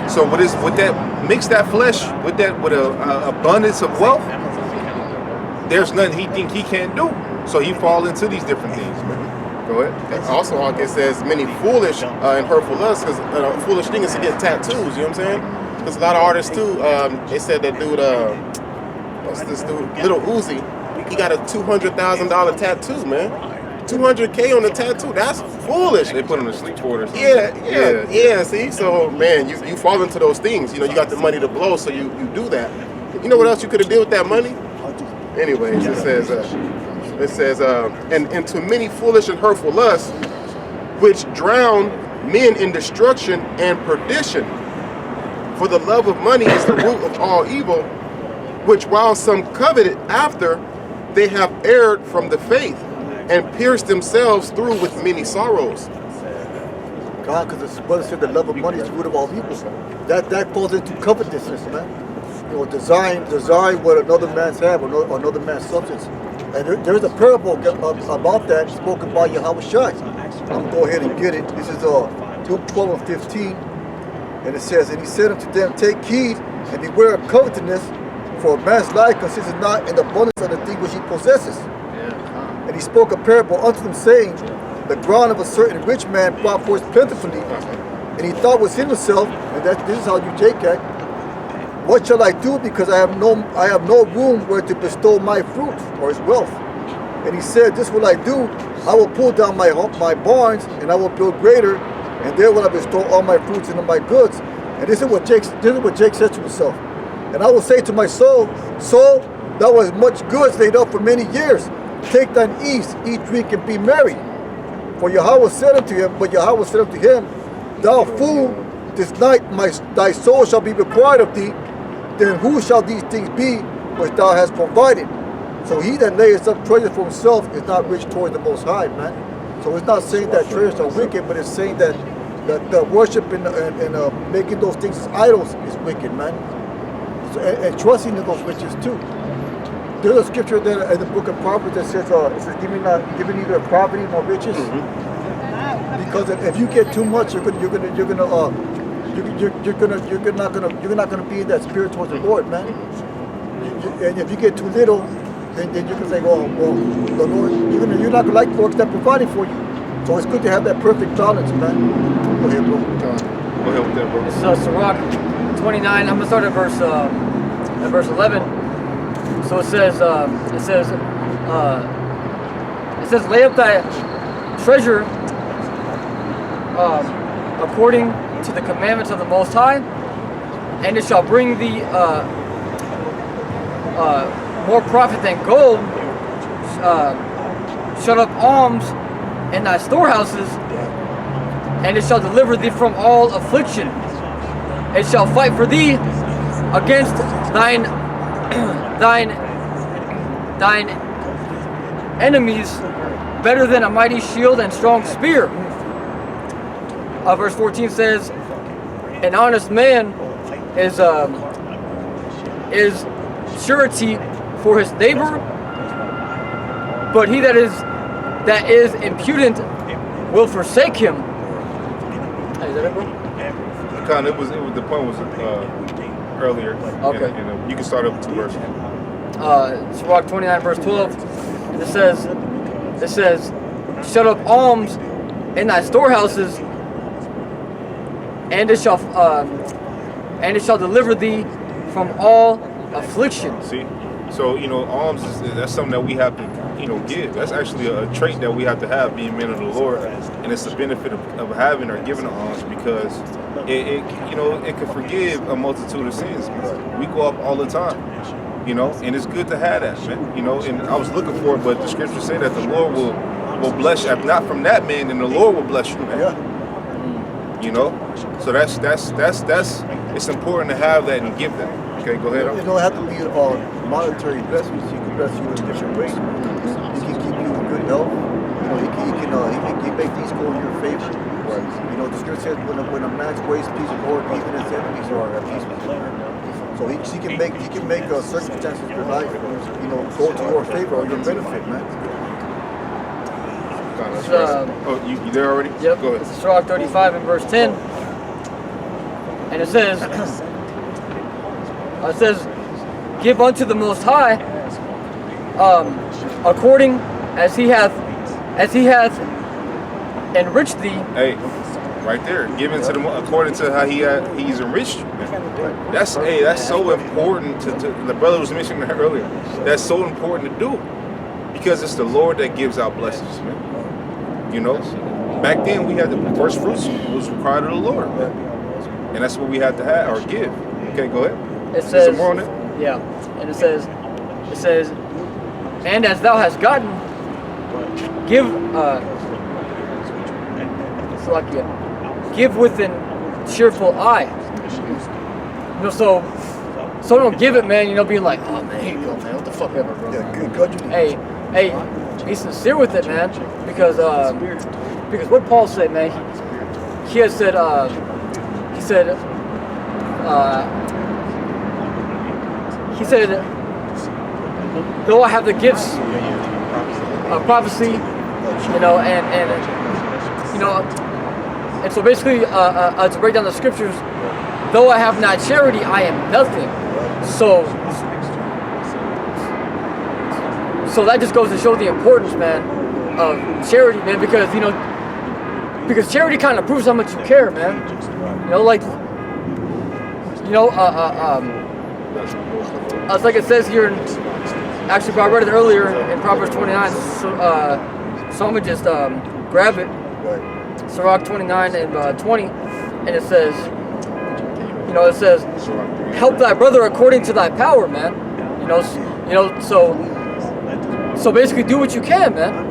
So with that, mix that flesh with a abundance of wealth, there's nothing he think he can't do. So he fall into these different things, man. Go ahead. Also, like it says, many foolish and hurtful lusts, because a foolish thing is to get tattoos, you know what I'm saying? Because a lot of artists too, they said that dude, what's this dude, Little Uzi, he got a $200,000 tattoo, man. $200K on the tattoo, that's foolish. They put him to sleep for it or something. Yeah, see? So, man, you fall into those things. You got the money to blow, so you do that. You know what else you could have did with that money? Anyways, it says, and into many foolish and hurtful lusts, which drown men in destruction and perdition. For the love of money is the root of all evil, which while some coveted after, they have erred from the faith, and pierced themselves through with many sorrows. God, because the brother said the love of money is the root of all evil. That falls into covetousness, man. Design what another man's have, or another man's substance. And there's a parable about that spoken by Yahweh Shai. I'm going to go ahead and get it. This is Luke 12 and 15. And it says, and he said unto them, take heed and beware of covetousness, for a man's life consists not in the abundance of the thing which he possesses. And he spoke a parable unto them, saying, the ground of a certain rich man brought forth plentifully. And he thought within himself, and this is how you take that, what shall I do, because I have no room where to bestow my fruit, or his wealth? And he said, this will I do, I will pull down my barns, and I will build greater, and there will I bestow all my fruits and my goods. And this is what Jake said to himself. And I will say to my soul, soul, thou hast much goods laid up for many years. Take thine ease, eat, drink, and be merry. For Yahweh said unto him, thou fool, this night thy soul shall be required of thee. Then who shall these things be which thou hast provided? So he that layeth up treasure for himself is not rich toward the Most High, man. So it's not saying that treasures are wicked, but it's saying that the worship and making those things idols is wicked, man. So, and trusting in those riches too. There's a scripture there in the book of Proverbs that says, "Give me neither poverty nor riches." Mm-hmm. Because if you get too much, you're not gonna be in that spirit towards the Lord, man. And if you get too little, then you can say, well, the Lord, even you're not gonna like the Lord that's providing for you. So it's good to have that perfect balance, man. Go ahead, bro. Go ahead with that, bro. It's Sirach 29. I'm gonna start at verse 11. So it says, lay up thy treasure according to the commandments of the Most High, and it shall bring thee more profit than gold. Shut up alms in thy storehouses, and it shall deliver thee from all affliction. It shall fight for thee against thine enemies better than a mighty shield and strong spear. Verse 14 says, an honest man is surety for his neighbor, but he that is impudent will forsake him. Is that it, bro? Kind of, the point was earlier. Okay. And you can start up with 2 verses. Sirach 29 verse 12. It says, shut up alms in thy storehouses, and it shall deliver thee from all affliction. See, so alms that's something that we have to give. That's actually a trait that we have to have, being men of the Lord, and it's the benefit of having or giving alms, because it can forgive a multitude of sins. We go up all the time, and it's good to have that, man. And I was looking for it, but the scriptures say that the Lord will bless you. If not from that man, then the Lord will bless you, man. Yeah. So that's it's important to have that and give that. Okay, go ahead. It don't have to be monetary blessings. He can bless you in different ways. He can keep you in good health. He can make these go in your favor. The scripture says when a man's ways please the Lord, even his enemies are at peace with him. So he can make circumstances of your life, go to your favor or your benefit, man. You there already? Yep. Go ahead. It's Sirach 35 and verse 10. And it says, give unto the Most High, according as he hath enriched thee. Hey, right there, giving to them according to how he's enriched you. Man. That's so important to the brother was mentioning that earlier. That's so important to do, because it's the Lord that gives out blessings, man. Back then we had the first fruits was required of the Lord, and that's what we had to have or give. Okay, go ahead. It says, some more on it? Yeah, and it says, and as thou hast gotten, give with an cheerful eye. So don't give it, man. Being like, oh man, here you go, man. What the fuck ever, bro. Yeah, good. Hey, be sincere with it, man. Because what Paul said, man, he had said, he said, though I have the gifts of prophecy, and so basically, to break down the scriptures, though I have not charity, I am nothing. So that just goes to show the importance, man, of charity, man, because charity kind of proves how much you care, man. It's like it says here, actually, I read it earlier in Proverbs 29, so I'm going to just grab it. Sirach 29 and 20, and it says, help thy brother according to thy power, man. So basically do what you can, man.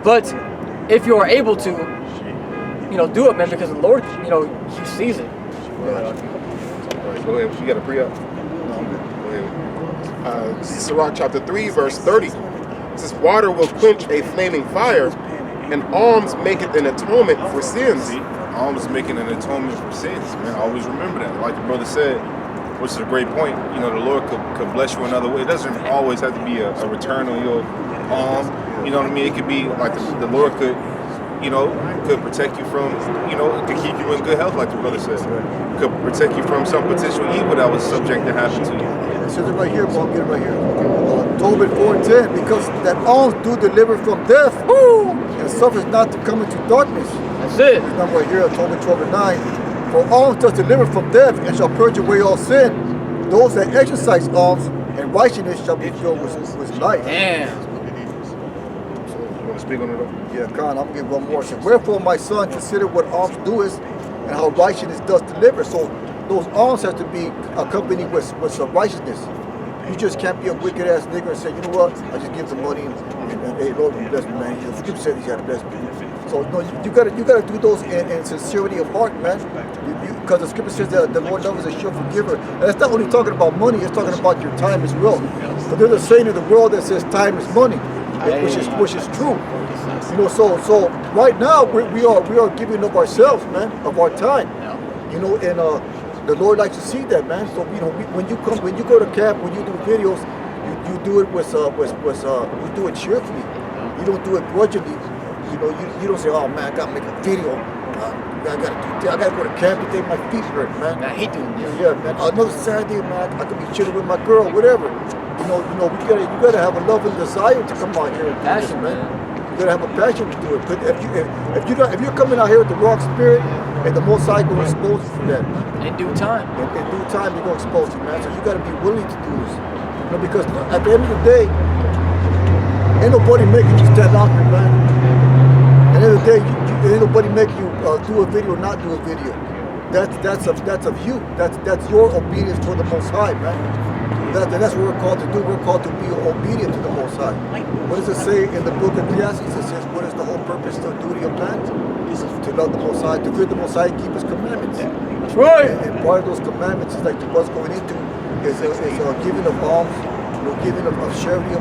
But if you are able to, do it, man, because the Lord, He sees it. Go ahead. You got a pre-up? Go ahead. Sirach chapter 3, verse 30. It says, water will quench a flaming fire, and alms maketh an atonement for sins. See, alms making an atonement for sins, man. Always remember that. Like the brother said, which is a great point. The Lord could bless you another way. It doesn't always have to be a return on your alms. You know what I mean? It could be like the Lord could, you know, could protect you from, you know, to keep you in good health, like the brother said. Could protect you from some potential evil that was subject to happen to you. It says it right here, Paul, get it right here. Tobit 4:10, because that alms do deliver from death, and suffers not to come into darkness. That's it. This number right here, Tobit 12:9. For alms does deliver from death, and shall purge away all sin. Those that exercise alms and righteousness shall be filled with life. Damn. You want to speak on it though? Yeah, Khan, I'm gonna give one more. It says, wherefore, my son, consider what alms doest, and how righteousness does deliver. So those alms have to be accompanied with some righteousness. You just can't be a wicked ass nigga and say, you know what, I just give the money and hey, Lord, you bless me, man. The scripture says He's got to bless me. So no, you gotta do those in sincerity of heart, man. Because the scripture says that the Lord loves a sure forgiver, and it's not only talking about money; it's talking about your time as well. But there's a saying in the world that says time is money, which is true. You know, so right now we are giving of ourselves, man, of our time. You know, and the Lord likes to see that, man. So you know, when you go to camp, when you do videos, you do it you do it cheerfully. You don't do it grudgingly. You know, you don't say, oh man, I gotta make a video. I gotta go to camp today. My feet hurt, man. I hate doing this. Yeah, man. Another Saturday, man. I could be chilling with my girl, whatever. You know, you gotta have a love and desire to come out here and do this, Passion, man. You gotta have a passion to do it. But if you're coming out here with the wrong spirit, and the Most High gonna expose you for that, man. In due time. In due time, He's gonna expose you, man. So you gotta be willing to do this. You know, because at the end of the day, ain't nobody making you stand out here, man. At the end of the day, ain't nobody making you do a video or not do a video. That's of you. That's your obedience to the Most High, man. That's what we're called to do. We're called to be obedient to the Most High. What does it say in the book of Ecclesiastes? It says, what is the whole purpose of the duty of man? To love the Most High, to fear the Most High, and keep His commandments. That's right. And part of those commandments is like the what's going into is giving of alms, you know, giving of charity,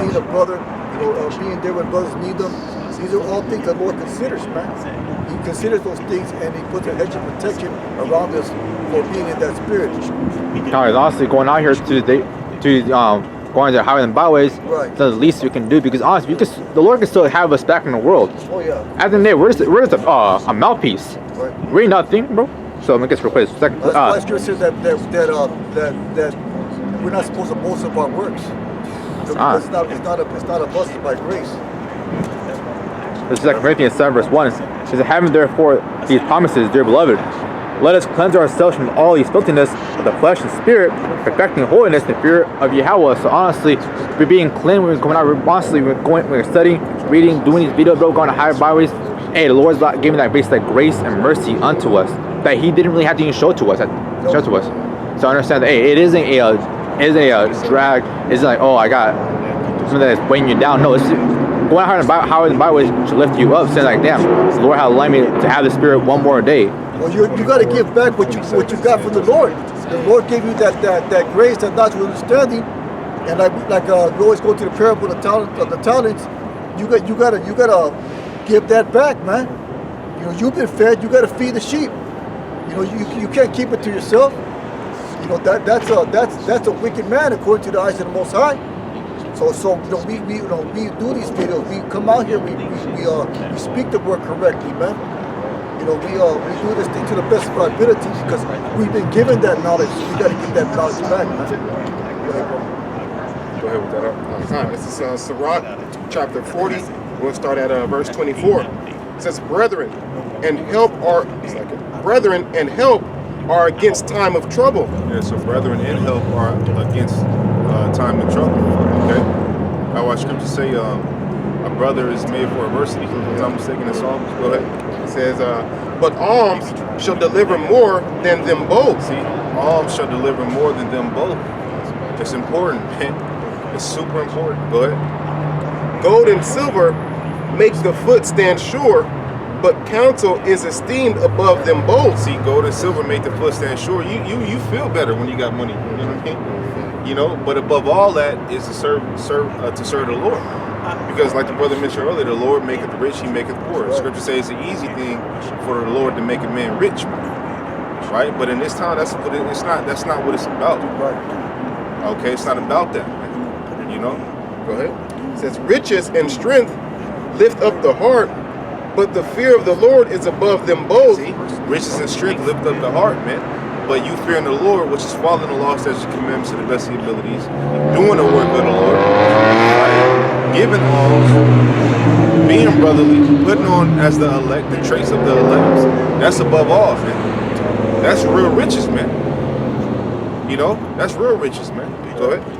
being a brother, you know, being there when brothers need them. These are all things the Lord considers, man. He considers those things, and He puts a hedge of protection around us for being in that spirit. Guys, honestly, going out here going to the highways and byways, Right. that's the least we can do, because honestly, the Lord can still have us back in the world. Oh yeah, At the end of the day, we're just a mouthpiece. right. We ain't nothing, bro. So I'm gonna get real quick. That's why Scripture says that we're not supposed to boast of our works. Because it's not a boast by grace. This is 2 Corinthians 7 verse 1. It says, having therefore these promises, dear beloved, let us cleanse ourselves from all these filthiness of the flesh and spirit, perfecting holiness in the fear of Yahweh. So honestly, we're being clean, we're going out, we're studying, reading, doing these videos, bro, going to higher byways. Hey, the Lord's giving that grace and mercy unto us that He didn't really have to even show to us. So understand that, hey, it isn't a drag. It's like, oh, I got something that's weighing you down. No, it's going out highways and byways to lift you up, saying like, damn, the Lord has allowed me to have the Spirit one more day. Well, you got to give back what you got from the Lord. The Lord gave you that grace, that knowledge, understanding, and like we always go to the parable of the talents. You gotta give that back, man. You know, you've been fed. You gotta feed the sheep. You know, you can't keep it to yourself. You know, that's a wicked man according to the eyes of the Most High. So you know, we do these videos. We come out here. We speak the word correctly, man. You know, we do this thing to the best of our ability because we've been given that knowledge. So we got to give that knowledge back, man. Go ahead, bro. Go ahead with that. This is Sirach chapter 40. We'll start at verse 24. It says, brethren and help are against time of trouble. Yeah, so brethren and help are against time and trouble. Okay? How our scriptures say a brother is made for adversity. If I'm not mistaken in Psalms. Go ahead. It says, but alms shall deliver more than them both. See, alms shall deliver more than them both. It's important, man. It's super important. Go ahead. Gold and silver make the foot stand sure, but counsel is esteemed above them both. See, gold and silver make the foot stand sure. You feel better when you got money. You know what I mean? You know, but above all that is to serve the Lord. Because like the brother mentioned earlier, the Lord maketh the rich, He maketh poor. The scripture says it's an easy thing for the Lord to make a man rich, right? But in this time, that's not what it's about. Right. Okay, it's not about that, man. You know? Go ahead. It says riches and strength lift up the heart, but the fear of the Lord is above them both. See, riches and strength lift up the heart, man. But you fearing the Lord, which is following the law, statutes, and commandments to the best of your abilities, doing the work of the Lord, right? Giving alms, being brotherly, putting on as the elect, the traits of the elect. That's above all, man. That's real riches, man. You know, that's real riches, man. Go ahead.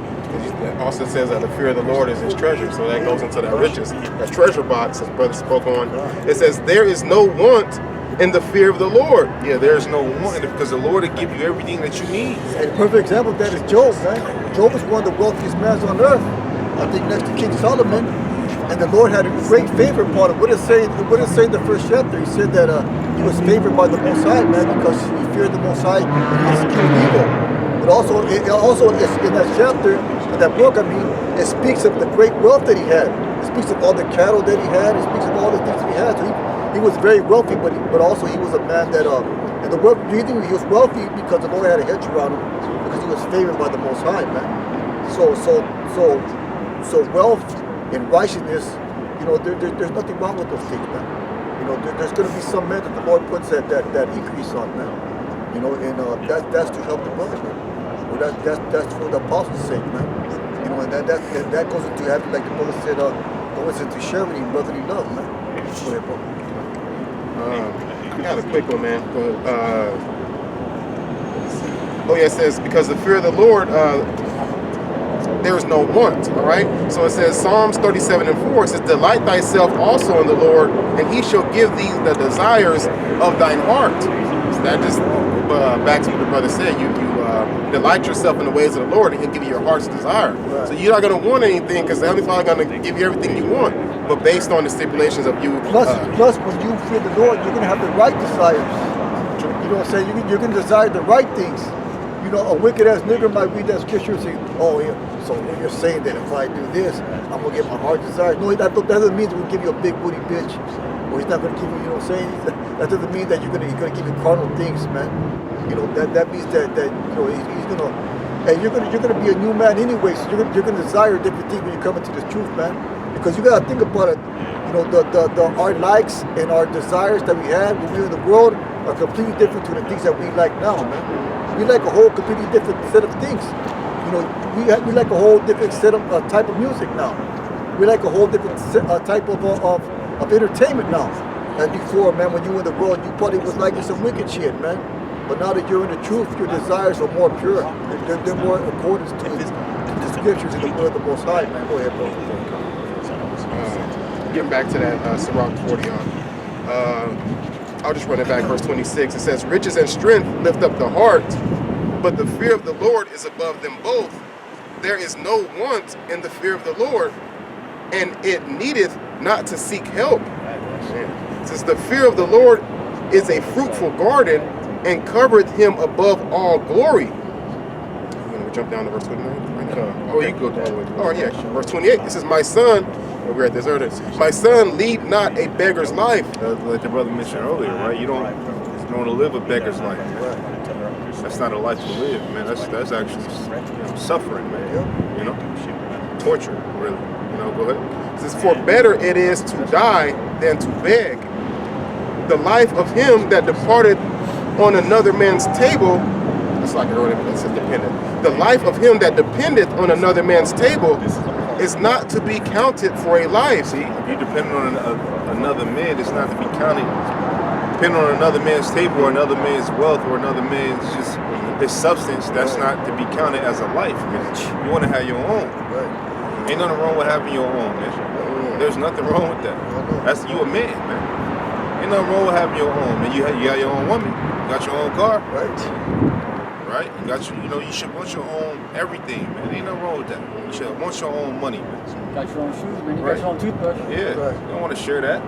It also says that the fear of the Lord is his treasure, so that goes into that riches, that treasure box, as brother spoke on. It says there is no want in the fear of the Lord. Yeah, there's no want because the Lord will give you everything that you need. And a perfect example of that is Job, man. Job was one of the wealthiest men on earth. I think next to King Solomon. And the Lord had a great favor upon him. What did it say in the first chapter? He said that he was favored by the Most High, man, because he feared the Most High and executed evil. But also in that chapter, in that book, I mean, it speaks of the great wealth that he had. It speaks of all the cattle that he had. It speaks of all the things that he had. So he was very wealthy, but also he was a man that, and the reason he was wealthy because the Lord had a hedge around him, because he was favored by the Most High, man. So wealth and righteousness, you know, there's nothing wrong with those things, man. You know, there's going to be some men that the Lord puts that increase on, man. You know, and that's to help the brother, man. Well, that's for the apostles' sake, man. You know, and that goes into having, like the brother said, goes into charity and brotherly love, man. Go ahead, bro. I got a quick one, man. It says, because the fear of the Lord, there is no want, all right? So it says, Psalms 37:4, it says, delight thyself also in the Lord, and he shall give thee the desires of thine heart. So that just, back to what the brother said, you delight yourself in the ways of the Lord, and he'll give you your heart's desire. Right. So you're not going to want anything, because the Heavenly Father is going to give you everything you want, but based on the stipulations of you. Plus, when you fear the Lord, you're going to have the right desires. You know what I'm saying? You're going to desire the right things. You know, a wicked ass nigger might read that scripture and say, oh, yeah, so you're saying that if I do this, I'm going to get my heart desire. No, that doesn't mean that we'll give you a big booty bitch. Or he's not going to give you, you know what I'm saying? That doesn't mean that he's going to give you carnal things, man. You know, that means that you know, he's going to, and you're going to be a new man anyway, so you're going to desire different things when you come into this truth, man. Because you got to think about it, you know, our likes and our desires that we had when we were in the world are completely different to the things that we like now, man. We like a whole completely different set of things. You know, we like a whole different set of type of music now. We like a whole different type of entertainment now. And before, man, when you were in the world, you probably was liking some wicked shit, man. But now that you're in the truth, your desires are more pure. They're more in accordance to the scriptures and the word of the Most High, man. Go ahead, bro. Getting back to that Sirach 40 I'll just run it back, verse 26. It says, riches and strength lift up the heart, but the fear of the Lord is above them both. There is no want in the fear of the Lord, and it needeth not to seek help. It says, the fear of the Lord is a fruitful garden, and covereth him above all glory. When we jump down to verse 29. Right now. You can go all the way. Oh, yeah. Verse 28. It says, my son, we were at this earlier. My son, lead not a beggar's life. Like the brother mentioned earlier, right? You don't want to live a beggar's life. Man. That's not a life to live, man. That's actually suffering, man. You know, torture, really. You know, go ahead. It says, for better it is to die than to beg. The life of him that departed on another man's table, it's like earlier, but it says dependent. The life of him that dependeth on another man's table is not to be counted for a life. See, if you depend on another man, it's not to be counted. Depending on another man's table or another man's wealth or another man's just his substance, that's not to be counted as a life. Man. You want to have your own. Right. Ain't nothing wrong with having your own, man. There's nothing wrong with that. That's you a man, man. Ain't nothing wrong with having your own, man. You got your own woman, you got your own car, right? You got you know, you should want your own everything, man. Ain't nothing wrong with that. You should want your own money, man. Got your own shoes, man. You got your own toothbrush. Yeah, you don't want to share that.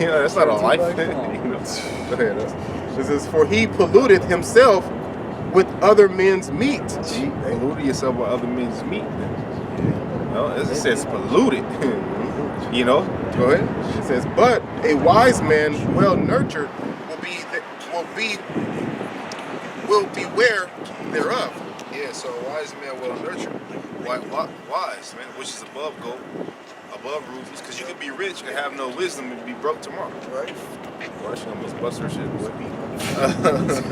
You know, that's not a life. You know. Go ahead. This is, for he polluted himself with other men's meat. See, polluted yourself with other men's meat. Man. You know, as it says, polluted. You know, go ahead. It says, but a wise man, well nurtured, will beware thereof. Yeah, So a wise man well nurtured. Wise, man, which is above gold, above rubies. Because you could be rich and have no wisdom and be broke tomorrow. Right. Well, she almost bust her shit. Boy.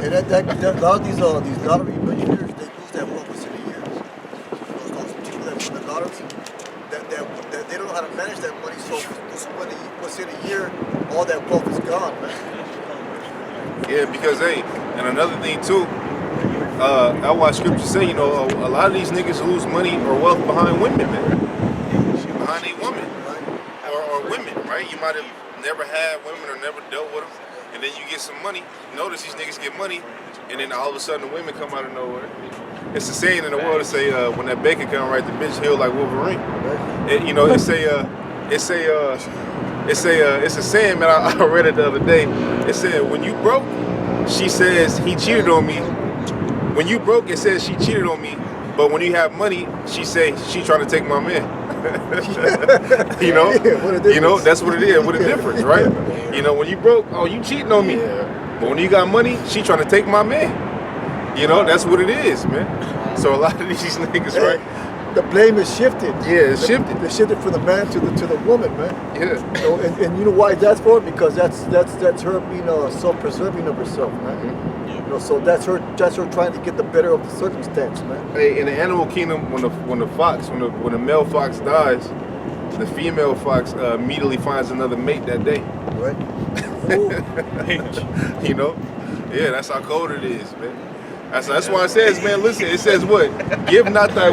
And that, a lot of these lottery millionaires, they lose that wealth within a year. Those people that win the lottery, that they don't know how to manage that money. So within a year, all that wealth is gone, man. Yeah, because hey, and another thing too, I watch scripture say, you know, a lot of these niggas lose money or wealth behind women, man. Behind a woman. Or women, right? You might have never had women or never dealt with them, and then you get some money. Notice these niggas get money, and then all of a sudden the women come out of nowhere. It's a saying in the world to say, when that bacon come right, the bitch heal like Wolverine. And, you know, it's a saying, man. I read it the other day. It said, when you broke, she says he cheated on me. When you broke, it says she cheated on me. But when you have money, she say she trying to take my man. You know, that's what it is. What a difference, right? You know, when you broke, oh, you cheating on me. But when you got money, she trying to take my man. You know, that's what it is, man. So a lot of these niggas, right? The blame is shifted. Yeah, it's shifted. They shifted from the man to the woman, man. Yeah. You know, and you know why that's for? Because that's her being self-preserving of herself, man. You know, so that's her trying to get the better of the circumstance, man. Hey, in the animal kingdom, when the male fox dies, the female fox immediately finds another mate that day. Right. You know? Yeah, that's how cold it is, man. That's why it says, man, listen, it says what? Give not thy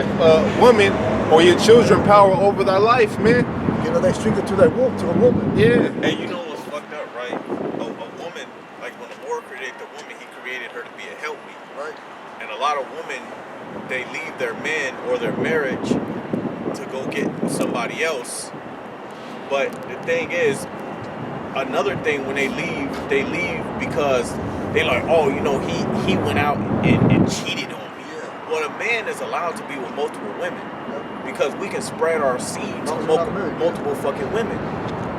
woman or your children power over thy life, man. You know, they string it to that woman, to a woman. Yeah. And you know what's fucked up, right? A woman, like when the Lord created the woman, he created her to be a helpmeet. Right. And a lot of women, they leave their man or their marriage to go get somebody else. But the thing is, another thing, when they leave because they like, oh, you know, he went out and cheated on me. Yeah. Well, a man is allowed to be with multiple women because we can spread our seed to multiple fucking women,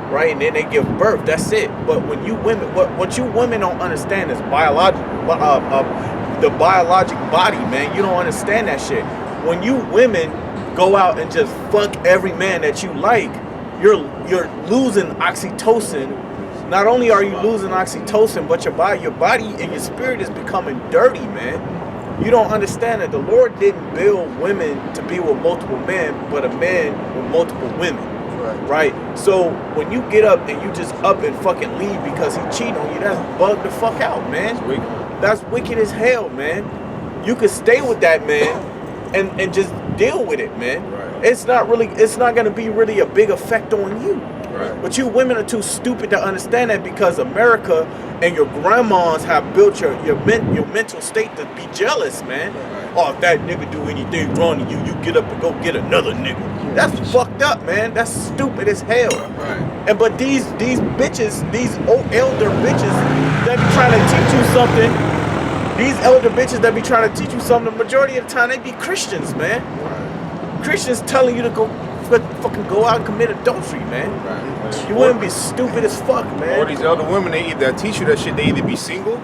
right? And then they give birth. That's it. But when you women, what you women don't understand is the biologic body, man. You don't understand that shit. When you women go out and just fuck every man that you like, you're losing oxytocin. Not only are you losing oxytocin, but your body and your spirit is becoming dirty, man. You don't understand that the Lord didn't build women to be with multiple men, but a man with multiple women. Right? So when you get up and you just up and fucking leave because he cheated on you, that's bugged the fuck out, man. That's wicked as hell, man. You could stay with that man and just deal with it, man. Right. It's not gonna be really a big effect on you. Right. But you women are too stupid to understand that because America and your grandmas have built your mental state to be jealous, man. Right. Oh, if that nigga do anything wrong to you, you get up and go get another nigga. That's fucked up, man. That's stupid as hell. Right. But these bitches, these old elder bitches that be trying to teach you something, these elder bitches that be trying to teach you something, the majority of the time they be Christians, man. Right. Christians telling you to fucking go out and commit adultery, man. Right. You wouldn't be stupid as fuck, man. Or these elder women, they either teach you that shit, they either be single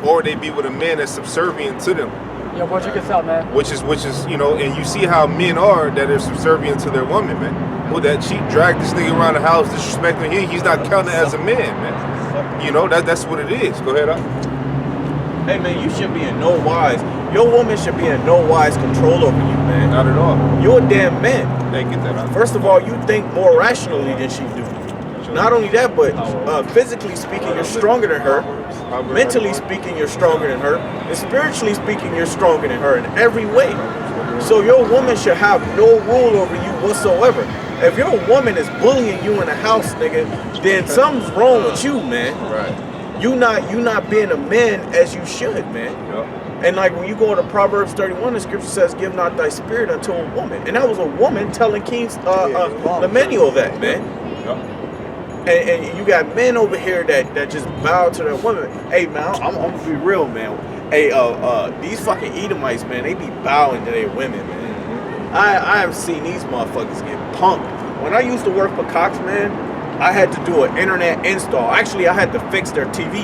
or they be with a man that's subservient to them. Yo, bro, check this out, man. Which is, you know, and you see how men are that are subservient to their woman, man. Well, that she dragged this nigga around the house disrespecting him, he's not counted as a man, man. You know, that's what it is. Go ahead, Hey, man, you should be in no wise. Your woman should be in no wise control over you, man. Not at all. You're a damn man. They get that out. First of all, you think more rationally than she do. Not only that, but physically speaking, you're stronger than her. Mentally speaking, you're stronger than her. And spiritually speaking, you're stronger than her in every way. So your woman should have no rule over you whatsoever. If your woman is bullying you in the house, nigga, then something's wrong with you, man. Right. You not being a man as you should, man. Yep. And like when you go to Proverbs 31, the scripture says, "Give not thy spirit unto a woman," and that was a woman telling King Lemuel that, man. Yep. And you got men over here that just bow to their women. Hey, man, I'm gonna be real, man. Hey, these fucking Edomites, man, they be bowing to their women, man. I have seen these motherfuckers get punked. When I used to work for Cox, man, I had to do an internet install. Actually, I had to fix their TV.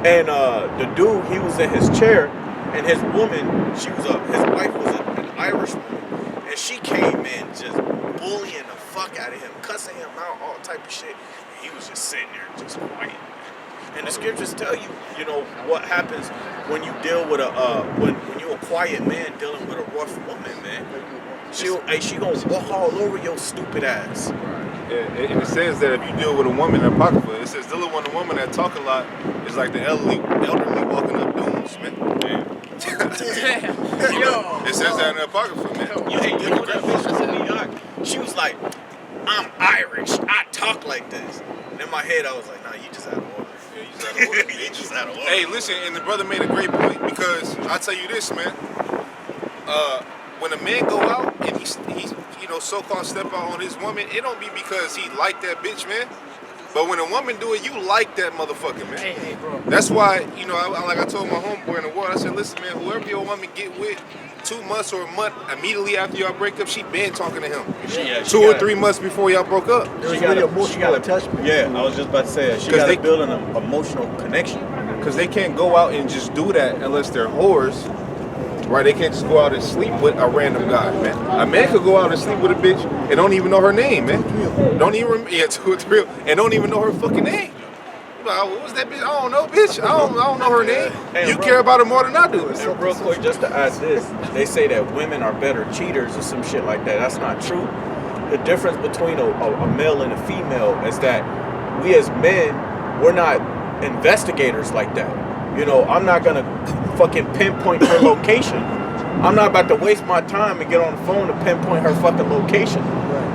And the dude, he was in his chair, and his woman, his wife was an Irish woman, and she came in just bullying the fuck out of him, cussing him out, all type of shit. And he was just sitting there, just quiet. And the scriptures tell you, you know, what happens when you deal with when you're a quiet man dealing with a rough woman, man. She gonna walk all over your stupid ass. And it says that if you deal with a woman in Apocrypha, it says dealing with a woman that talk a lot is like the elderly walking up dooms, man. Damn. Yo. It says that in the Apocrypha, man. You know that bitch from New York? She was like, I'm Irish. I talk like this. And in my head, I was like, nah, you just out of order. Yeah, you just out of order. You just out of order. Hey, listen, and the brother made a great point because I tell you this, man. When a man go out and he's you know so-called step out on his woman, it don't be because he like that bitch, man. But when a woman do it, you like that motherfucker, man. Hey, bro. That's why, you know, like I told my homeboy in the war, I said, listen, man, whoever your woman get with 2 months or a month immediately after y'all break up, she been talking to him. Yeah, 2 or 3 months before y'all broke up. There's really emotional attachment. Yeah, I was just about to say that. She 'Cause got they- to build an emotional connection. Because they can't go out and just do that unless they're whores. Right? They can't just go out and sleep with a random guy, man. A man could go out and sleep with a bitch and don't even know her name, man. Don't even, 2 or 3, and don't even know her fucking name. You like, what was that bitch? I don't know, bitch. I don't know her name. Hey, You bro. care about her more than I do. And real quick, just to add this, they say that women are better cheaters or some shit like that. That's not true. The difference between a male and a female is that we as men, we're not investigators like that. You know, I'm not gonna fucking pinpoint her location. I'm not about to waste my time and get on the phone to pinpoint her fucking location.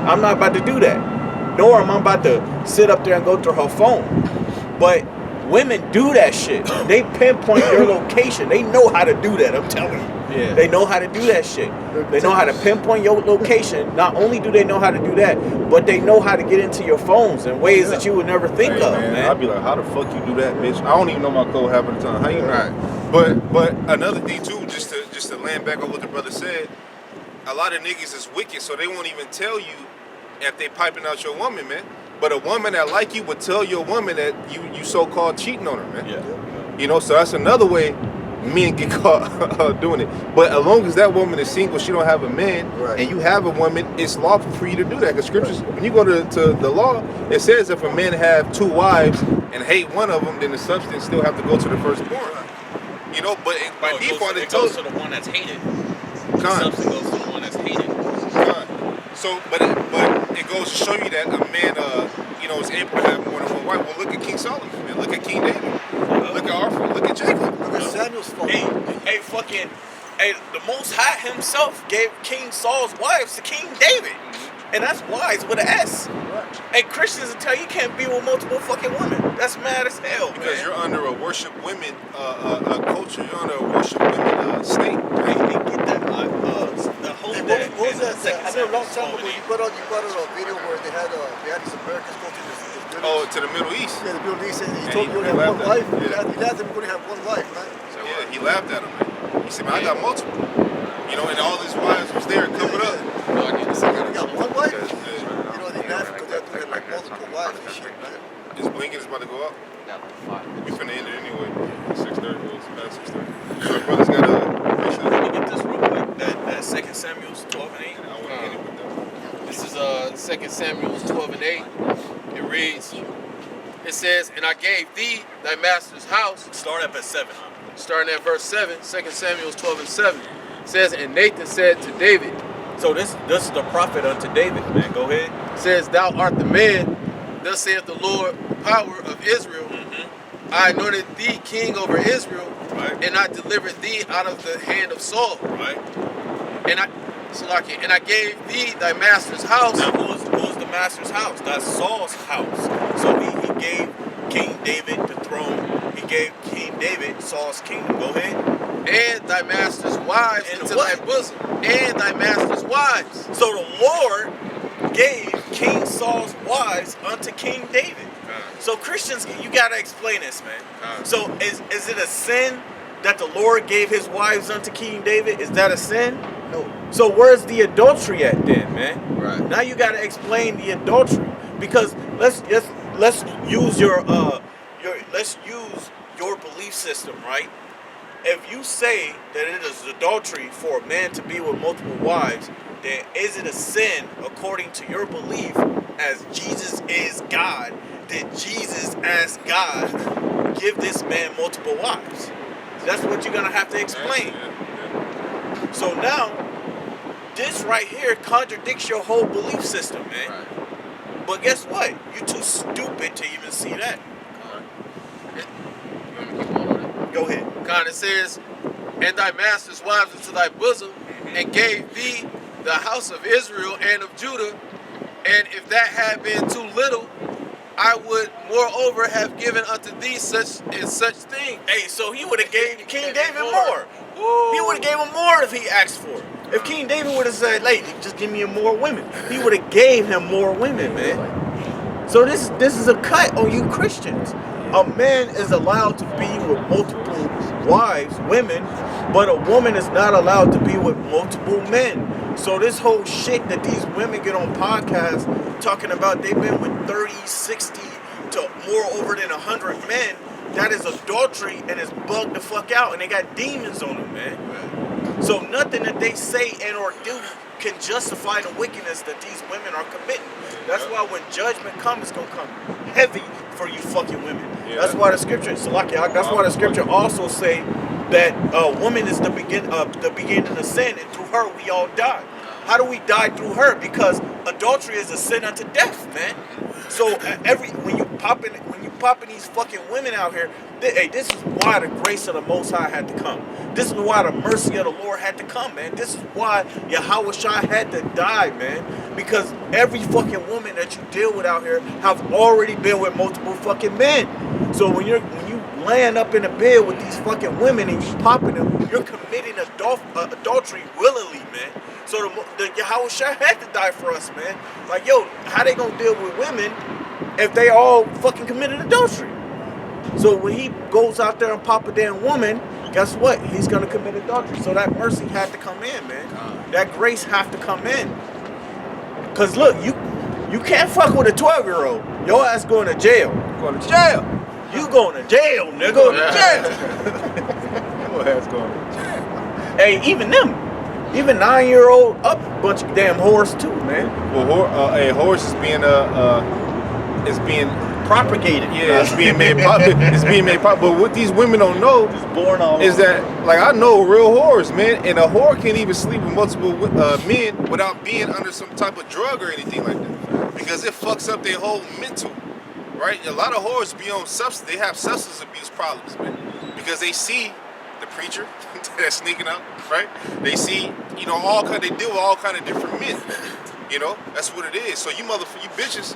I'm not about to do that. Nor am I about to sit up there and go through her phone. But women do that shit. They pinpoint your location. They know how to do that, I'm telling you. Yeah. They know how to do that shit. They know how to pinpoint your location. Not only do they know how to do that, but they know how to get into your phones in ways that you would never think Hey, of, man, man. I'd be like, how the fuck you do that, bitch? I don't even know my code half of the time. How you not? But another thing too, just to land back on what the brother said, a lot of niggas is wicked, so they won't even tell you if they piping out your woman, man. But a woman that like you would tell your woman that you so-called cheating on her, man. Yeah. You know, so that's another way men get caught doing it. But as long as that woman is single, she don't have a man, Right. and you have a woman, it's lawful for you to do that. Because scriptures, when you go to the law, it says if a man have 2 wives and hate one of them, then the substance still have to go to the firstborn. You know, but by default, it goes tells to the one that's hated. Con. Substance goes to the one that's hated. So, but it goes to show you that a man, you know, is able to have more than one wife. Well, look at King Solomon, man. Look at King David. Look at Arthur. Look at Jacob. Look at Samuel's fault. Hey, the Most High himself gave King Saul's wives to King David. And that's wise with an S. Hey, Christians will tell you can't be with multiple fucking women. That's mad as hell, Because man. you're under a worship women culture. You're under a worship women state. Hey, they get that, the whole Hey, that. what was that? Second I know a long time Samuel ago you brought out a video where they had these Americans go to this village. Oh, to the Middle East. Yeah, the Middle East, and he And told he you only have one laughed at wife. him. Yeah. He laughed at him only have one wife, right? Yeah, he laughed at him, man. He said, man, I got multiple. You know, and all his wives was there covered up. So you only got one wife? Because, You know, they laugh because they're doing like multiple wives and shit, man. Is Blinken is about to go up? We finna end it anyway. 6:30. It's past 6:30. So brother's got a. Let me get this real quick. That 2 Samuel's 12 and 8. I want to end it with that. This is 2 Samuel 12 and 8. It reads, it says, and I gave thee thy master's house, Start up at 7. starting at verse 7, 2 Samuel 12 and 7. It says, and Nathan said to David, So this is the prophet unto David, man. Go ahead. says, thou art the man, thus saith the Lord, power of Israel. I anointed thee king over Israel, Right. and I delivered thee out of the hand of Saul. Right. And I gave thee thy master's house. Now who's the master's house? That's Saul's house. So he gave King David the throne. He gave King David Saul's kingdom. Go ahead. And thy master's wives And into what? thy bosom. And thy master's wives. So the Lord gave King Saul's wives unto King David. So Christians, you gotta explain this, man. So is it a sin that the Lord gave his wives unto King David? Is that a sin? No. So where's the adultery at then, man? Right. Now you gotta explain the adultery, because let's use your belief system, right? if you say that it is adultery for a man to be with multiple wives, then is it a sin according to your belief as Jesus is God? Did Jesus as God give this man multiple wives? That's what you're gonna have to explain. So now, this right here contradicts your whole belief system, man. Right. But guess what? You're too stupid to even see that. Go ahead. God, it says, and thy master's wives into thy bosom, and gave thee the house of Israel and of Judah. And if that had been too little, I would moreover have given unto thee such and such thing. Hey, so he would have gave King David more. He would have gave him more if he asked for it. If King David would have said, "Lady, just give me more women," he would have gave him more women, man. So this is a cut on you Christians. A man is allowed to be with multiple wives, women, but a woman is not allowed to be with multiple men. So this whole shit that these women get on podcasts talking about they've been with 30, 60 to more over than 100 men, that is adultery and is bugged the fuck out, and they got demons on them, man. So nothing that they say and or do can justify the wickedness that these women are committing. That's why when judgment comes, it's gonna come heavy for you fucking women. Yeah. That's why the scripture, Salaki, that's why the scripture also say that a woman is the beginning of sin, and through her we all die. How do we die through her? Because adultery is a sin unto death, man. So when you popping these fucking women out here, this is why the grace of the Most High had to come. This is why the mercy of the Lord had to come, man. This is why Yahweh Shai had to die, man. Because every fucking woman that you deal with out here have already been with multiple fucking men. So when you laying up in the bed with these fucking women and you popping them, you're committing adultery willingly, man. So the Yahweh Shai had to die for us, man. Like, yo, how they gonna deal with women if they all fucking committed adultery? So when he goes out there and pop a damn woman, guess what? He's gonna commit adultery. So that mercy had to come in, man. That grace have to come in. Cause look, you can't fuck with a 12-year-old. Your ass going to jail. Going to jail. You going to jail, nigga. Going to jail. Your ass going to jail. Hey, even them. Even 9-year-old up, bunch of damn whores too, man. Well, a horse is being Propagated. Yeah, it's being made popular. It's being made popular. But what these women don't know Born all is that, like, I know real whores, man, and a whore can't even sleep with multiple men without being under some type of drug or anything like that, because it fucks up their whole mental, right? A lot of whores be on substance. They have substance abuse problems, man, because they see the preacher that's sneaking out, right? They see, they deal with all kind of different men. That's what it is. So you bitches,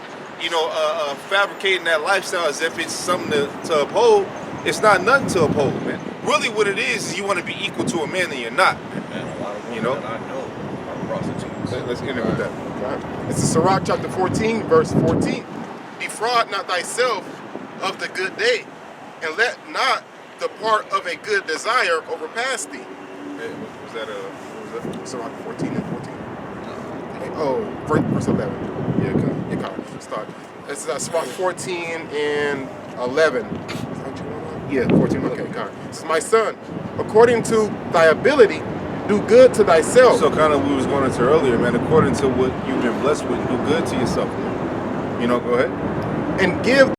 fabricating that lifestyle as if it's something to uphold. It's not nothing to uphold, man. Really what it is you want to be equal to a man and you're not. Man, a lot of women that I know are prostitutes. Let's end it with that. This is Sirach chapter 14, verse 14. Defraud not thyself of the good day, and let not the part of a good desire overpass thee. Was that Sirach 14 and 14. Oh, verse 11. Yeah, okay. Start. This is Sirach 14 and 11. Is that what you want? Yeah, 14. Okay, God. This is my son. According to thy ability, do good to thyself. So kind of we was going into earlier, man. According to what you've been blessed with, do good to yourself. Go ahead. And give